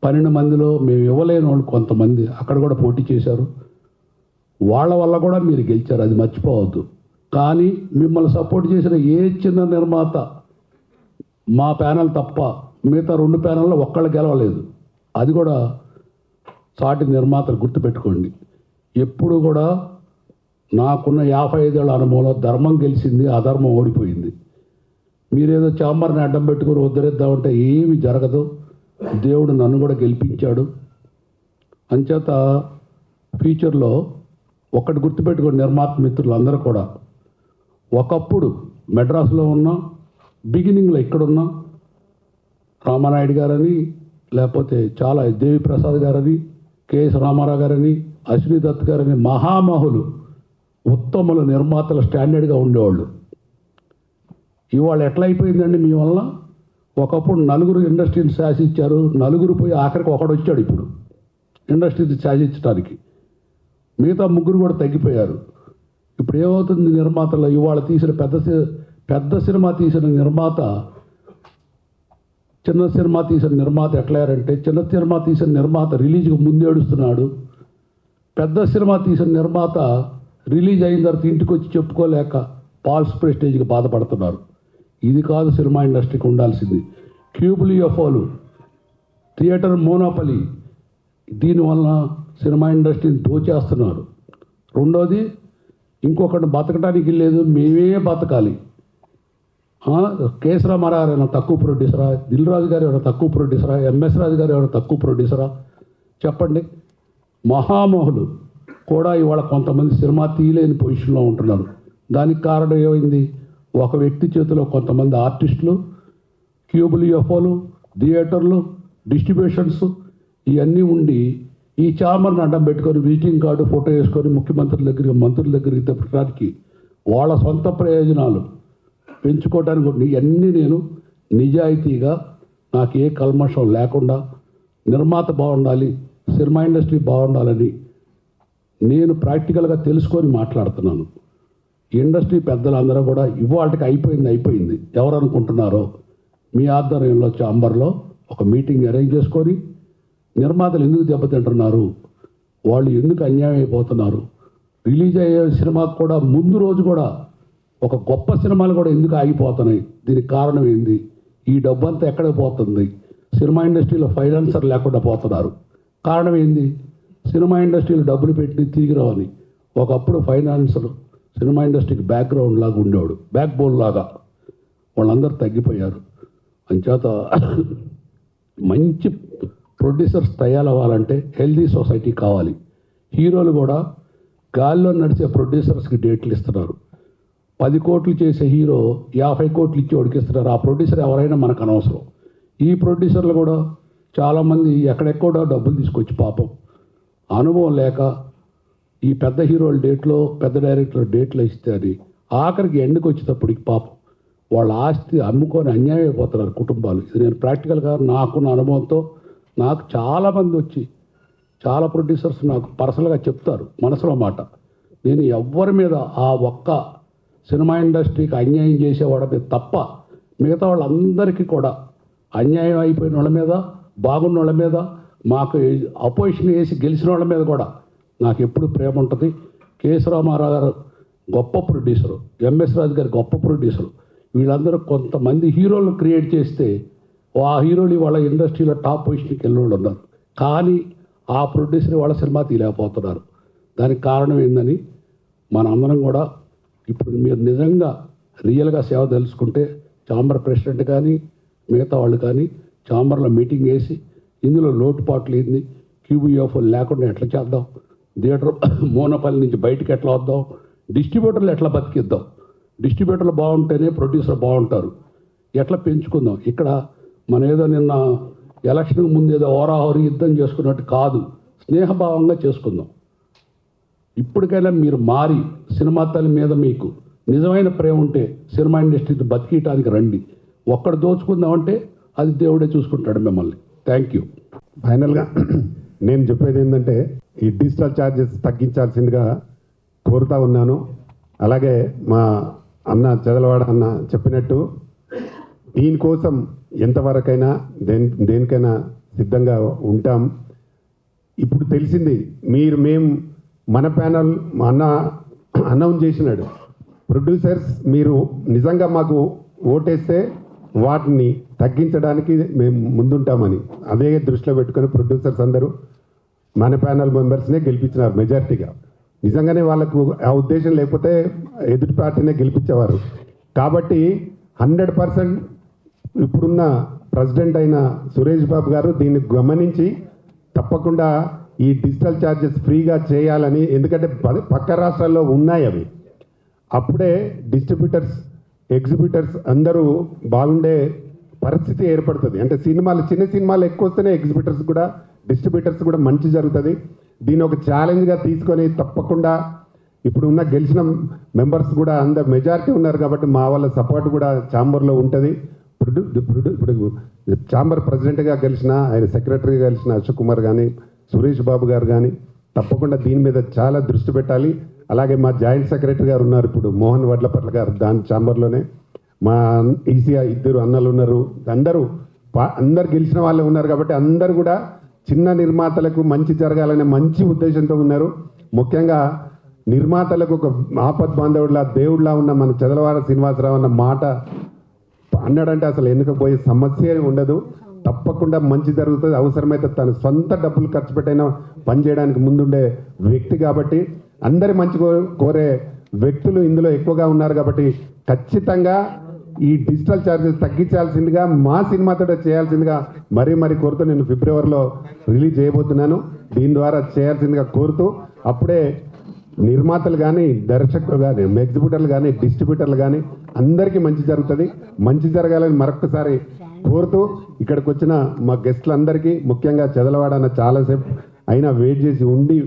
12 మందిలో మేము ఇవ్వలేని వాళ్ళు కొంతమంది అక్కడ కూడా పోటీ చేశారు. వాళ్ళ వల్ల కూడా మీరు గెలిచారు, అది మర్చిపోవద్దు. కానీ మిమ్మల్ని సపోర్ట్ చేసిన ఏ చిన్న నిర్మాత, మా ప్యానల్ తప్ప మిగతా 2 ప్యానల్లో ఒక్కళ్ళు గెలవలేదు. అది కూడా సాటి నిర్మాతలు గుర్తుపెట్టుకోండి. ఎప్పుడు కూడా నాకున్న 55 ఏళ్ళ అనుభవంలో ధర్మం గెలిచింది, అధర్మం ఓడిపోయింది. మీరేదో ఛాంబర్ని అడ్డం పెట్టుకుని ఉద్ధరిద్దామంటే ఏమి జరగదు. దేవుడు నన్ను కూడా గెలిపించాడు. అంచేత ఫ్యూచర్లో ఒక్కటి గుర్తుపెట్టుకోండి నిర్మాత మిత్రులు అందరూ కూడా, ఒకప్పుడు మెడ్రాస్లో ఉన్న, బిగినింగ్లో ఇక్కడున్న రామానాయుడు గారని, లేకపోతే చాలా దేవి ప్రసాద్ గారని, కేఎస్ రామారావు గారని, అశ్విని దత్ గారని మహామహులు, ఉత్తముల నిర్మాతల స్టాండర్డ్గా ఉండేవాళ్ళు. ఇవాళ ఎట్లా అయిపోయిందండి మీ వల్ల? ఒకప్పుడు 4 ఇండస్ట్రీని శాసించారు, 4 పోయి ఆఖరికి ఒకడు వచ్చాడు ఇప్పుడు ఇండస్ట్రీని శాసించడానికి. మిగతా 3 కూడా తగ్గిపోయారు. ఇప్పుడు ఏమవుతుంది నిర్మాతలు? ఇవాళ తీసిన పెద్ద సినిమా తీసిన నిర్మాత, చిన్న సినిమా తీసిన నిర్మాత ఎట్లయ్యారంటే, చిన్న సినిమా తీసిన నిర్మాత రిలీజ్కి ముందు ఏడుస్తున్నాడు, పెద్ద సినిమా తీసిన నిర్మాత రిలీజ్ అయిన తర్వాత ఇంటికి వచ్చి చెప్పుకోలేక ఫాల్స్ ప్రెస్టేజ్కి బాధపడుతున్నారు. ఇది కాదు సినిమా ఇండస్ట్రీకి ఉండాల్సింది. క్యూబులు, ఎఫోలు, థియేటర్ మోనోపలి, దీనివల్ల సినిమా ఇండస్ట్రీని దోచేస్తున్నారు. రెండోది ఇంకొకటి బతకడానికి లేదు, మేమే బతకాలి. కేఎస్ రామారావు గారు ఏమైనా తక్కువ ప్రొడ్యూసరా? దిల్ రాజు గారు ఏమైనా తక్కువ ప్రొడ్యూసరా? ఎంఎస్ రాజు గారు ఏమైనా తక్కువ ప్రొడ్యూసరా? చెప్పండి. మహామహులు కూడా ఇవాళ కొంతమంది సినిమా తీయలేని పొజిషన్లో ఉంటున్నారు. దానికి కారణం ఏమైంది? ఒక వ్యక్తి చేతిలో కొంతమంది ఆర్టిస్టులు, క్యూబుల్ యూఎఫ్ఓలు, థియేటర్లు, డిస్ట్రిబ్యూషన్స్ ఇవన్నీ ఉండి ఈ చామర్ని అడ్డం పెట్టుకొని విజిటింగ్ కార్డు ఫోటో వేసుకొని ముఖ్యమంత్రుల దగ్గరికి, మంత్రుల దగ్గరికి తిప్పడానికి వాళ్ళ సొంత ప్రయోజనాలు పెంచుకోవడానికి ఇవన్నీ నేను నిజాయితీగా, నాకు ఏ కల్మషం లేకుండా, నిర్మాత బాగుండాలి, సినిమా ఇండస్ట్రీ బాగుండాలని నేను ప్రాక్టికల్గా తెలుసుకొని మాట్లాడుతున్నాను. ఇండస్ట్రీ పెద్దలందరూ కూడా ఇవాళకి అయిపోయింది ఎవరు అనుకుంటున్నారో మీ ఆధ్వర్యంలో చాంబర్లో ఒక మీటింగ్ అరేంజ్ చేసుకొని నిర్మాతలు ఎందుకు దెబ్బతింటున్నారు, వాళ్ళు ఎందుకు అన్యాయం అయిపోతున్నారు, రిలీజ్ అయ్యే సినిమాకు కూడా ముందు రోజు కూడా ఒక గొప్ప సినిమాలు కూడా ఎందుకు ఆగిపోతున్నాయి, దీనికి కారణం ఏంది, ఈ డబ్బంతా ఎక్కడ పోతుంది, సినిమా ఇండస్ట్రీలో ఫైనాన్సర్ లేకుండా పోతున్నారు, కారణం ఏంది, సినిమా ఇండస్ట్రీలో డబ్బులు పెట్టి తిరిగి రావని. ఒకప్పుడు ఫైనాన్సర్ సినిమా ఇండస్ట్రీకి బ్యాక్గ్రౌండ్ లాగా ఉండేవాడు, బ్యాక్ బోన్ లాగా. వాళ్ళందరూ తగ్గిపోయారు. అంచేత మంచి ప్రొడ్యూసర్స్ తయారవ్వాలంటే హెల్దీ సొసైటీ కావాలి. హీరోలు కూడా గాల్లో నడిచే ప్రొడ్యూసర్స్కి డేట్లు ఇస్తున్నారు. 10 కోట్లు చేసే హీరో 50 కోట్లు ఇచ్చి ఉడికిస్తున్నారు. ఆ ప్రొడ్యూసర్ ఎవరైనా మనకు అనవసరం. ఈ ప్రొడ్యూసర్లు కూడా చాలామంది ఎక్కడెక్కడో డబ్బులు తీసుకొచ్చి పాపం అనుభవం లేక ఈ పెద్ద హీరోల డేట్లో, పెద్ద డైరెక్టర్ డేట్లు ఇస్తే అది ఆఖరికి ఎండుకు వచ్చేటప్పటికి పాపం వాళ్ళ ఆస్తి అమ్ముకొని అన్యాయం అయిపోతున్నారు కుటుంబాలు. ఇది నేను ప్రాక్టికల్గా నాకున్న అనుభవంతో, నాకు చాలామంది వచ్చి చాలా ప్రొడ్యూసర్స్ నాకు పర్సనల్గా చెప్తారు మనసులో మాట. నేను ఎవ్వరి మీద ఆ ఒక్క సినిమా ఇండస్ట్రీకి అన్యాయం చేసేవాడి మీద తప్ప మిగతా వాళ్ళందరికీ కూడా అన్యాయం అయిపోయిన వాళ్ళ మీద, బాగున్న వాళ్ళ మీద, మాకు అపోజిషన్ వేసి గెలిచిన వాళ్ళ మీద కూడా నాకు ఎప్పుడు ప్రేమ ఉంటుంది. కేఎస్ రామారావు గారు గొప్ప ప్రొడ్యూసరు, ఎంఎస్ రాజు గారు గొప్ప ప్రొడ్యూసరు. వీళ్ళందరూ కొంతమంది హీరోలు క్రియేట్ చేస్తే ఆ హీరోలు వాళ్ళ ఇండస్ట్రీలో టాప్ పొజిషన్కి వెళ్ళి ఉన్నారు. కానీ ఆ ప్రొడ్యూసర్ వాళ్ళ సినిమా తీయలేకపోతున్నారు. దానికి కారణం ఏందని మనందరం కూడా ఇప్పుడు మీరు నిజంగా రియల్గా సేవ తెలుసుకుంటే చాంబర్ ప్రెసిడెంట్ కానీ మిగతా వాళ్ళు కానీ చాంబర్లో మీటింగ్ వేసి ఇందులో లోటుపాట్లు ఏంది, క్యూబీఎఫ్ లేకుండా ఎట్లా చేద్దాం, థియేటర్ మోనపల్లి నుంచి బయటికి ఎట్లా వద్దాం, డిస్ట్రిబ్యూటర్లు ఎట్లా బతికిద్దాం, డిస్ట్రిబ్యూటర్లు బాగుంటేనే ప్రొడ్యూసర్ బాగుంటారు, ఎట్లా పెంచుకుందాం. ఇక్కడ మన ఏదో నిన్న ఎలక్షన్కి ముందు ఏదో ఓరాహోరీ యుద్ధం చేసుకున్నట్టు కాదు, స్నేహభావంగా చేసుకుందాం. ఇప్పటికైనా మీరు మారి సినిమా తల్లి మీద మీకు నిజమైన ప్రేమ ఉంటే సినిమా ఇండస్ట్రీని బతికియటానికి రండి. ఒక్కడ దోచుకుందామంటే అది దేవుడే చూసుకుంటాడు మిమ్మల్ని. Thank you. ఫైనల్గా నేను చెప్పేది ఏంటంటే ఈ డిజిటల్ ఛార్జెస్ తగ్గించాల్సిందిగా కోరుతా ఉన్నాను. అలాగే మా అన్న చదలవాడ అన్న చెప్పినట్టు దీనికోసం ఎంతవరకైనా దేనికైనా సిద్ధంగా ఉంటాం. ఇప్పుడు తెలిసింది మేము మన ప్యానల్ అన్న అనౌన్స్ చేసినాడు, ప్రొడ్యూసర్స్ మీరు నిజంగా మాకు ఓటేస్తే వాటిని తగ్గించడానికి మేము ముందుంటామని. అదే దృష్టిలో పెట్టుకొని ప్రొడ్యూసర్స్ అందరూ మన ప్యానల్ మెంబర్స్నే గెలిపించినారు మెజారిటీగా. నిజంగానే వాళ్ళకు ఆ ఉద్దేశం లేకపోతే ఎదుటి పార్టీనే గెలిపించేవారు. కాబట్టి 100% ఇప్పుడున్న ప్రెసిడెంట్ అయిన సురేష్ బాబు గారు దీన్ని గమనించి తప్పకుండా ఈ డిజిటల్ ఛార్జెస్ ఫ్రీగా చేయాలని, ఎందుకంటే పక్క రాష్ట్రాల్లో ఉన్నాయి అవి. అప్పుడే డిస్ట్రిబ్యూటర్స్, ఎగ్జిబ్యూటర్స్ అందరూ బాగుండే పరిస్థితి ఏర్పడుతుంది. అంటే సినిమాలు, చిన్న సినిమాలు ఎక్కువ వస్తేనే ఎగ్జిబ్యూటర్స్ కూడా, డిస్ట్రిబ్యూటర్స్ కూడా మంచి జరుగుతుంది. దీన్ని ఒక ఛాలెంజ్గా తీసుకొని తప్పకుండా ఇప్పుడు ఉన్న గెలిచిన మెంబర్స్ కూడా అందరు మెజారిటీ ఉన్నారు కాబట్టి మా వాళ్ళ సపోర్ట్ కూడా ఛాంబర్లో ఉంటుంది. ఇప్పుడు ఛాంబర్ ప్రెసిడెంట్గా గెలిచిన, ఆయన సెక్రటరీగా గెలిచిన అశోక్ కుమార్ కానీ, సురేష్ బాబు గారు కానీ తప్పకుండా దీని మీద చాలా దృష్టి పెట్టాలి. అలాగే మా జాయింట్ సెక్రటరీ గారు ఉన్నారు ఇప్పుడు, మోహన్ వడ్లపట్ల గారు, దాని ఛాంబర్లోనే మా ఈసీఐ 2 అన్నలు ఉన్నారు. అందరు గెలిచిన వాళ్ళే ఉన్నారు కాబట్టి అందరు కూడా చిన్న నిర్మాతలకు మంచి జరగాలనే మంచి ఉద్దేశంతో ఉన్నారు. ముఖ్యంగా నిర్మాతలకు ఒక ఆపద్ బాంధవుడిలా, దేవుడిలా ఉన్న మన చదలవాడ శ్రీనివాసరావు అన్న మాట అన్నాడంటే అసలు ఎన్నుకపోయే సమస్య ఉండదు. తప్పకుండా మంచి జరుగుతుంది. అవసరమైతే తన సొంత డబ్బులు ఖర్చు పెట్టైనా పనిచేయడానికి ముందుండే వ్యక్తి కాబట్టి అందరి మంచి కోరే వ్యక్తులు ఇందులో ఎక్కువగా ఉన్నారు కాబట్టి ఖచ్చితంగా ఈ డిజిటల్ ఛార్జెస్ తగ్గించాల్సిందిగా మా సినిమాతో చేయాల్సిందిగా మరీ కోరుతూ నేను ఫిబ్రవరిలో రిలీజ్ చేయబోతున్నాను. దీని ద్వారా చేయాల్సిందిగా కోరుతూ అప్పుడే నిర్మాతలు కానీ దర్శకులు కానీ ఎగ్జిబ్యూటర్లు కానీ డిస్ట్రిబ్యూటర్లు కానీ అందరికీ మంచి జరుగుతుంది. మంచి జరగాలని మరొకసారి కోరుతూ ఇక్కడికి వచ్చిన మా గెస్టులందరికీ ముఖ్యంగా చెదలవాడ అన్న చాలాసేపు అయినా వెయిట్ చేసి ఉండి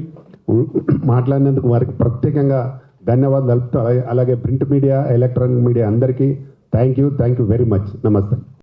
మాట్లాడినందుకు వారికి ప్రత్యేకంగా ధన్యవాదాలు తెలుపుతూ అలాగే ప్రింట్ మీడియా ఎలక్ట్రానిక్ మీడియా అందరికీ థ్యాంక్ యూ వెరీ మచ్. నమస్తే.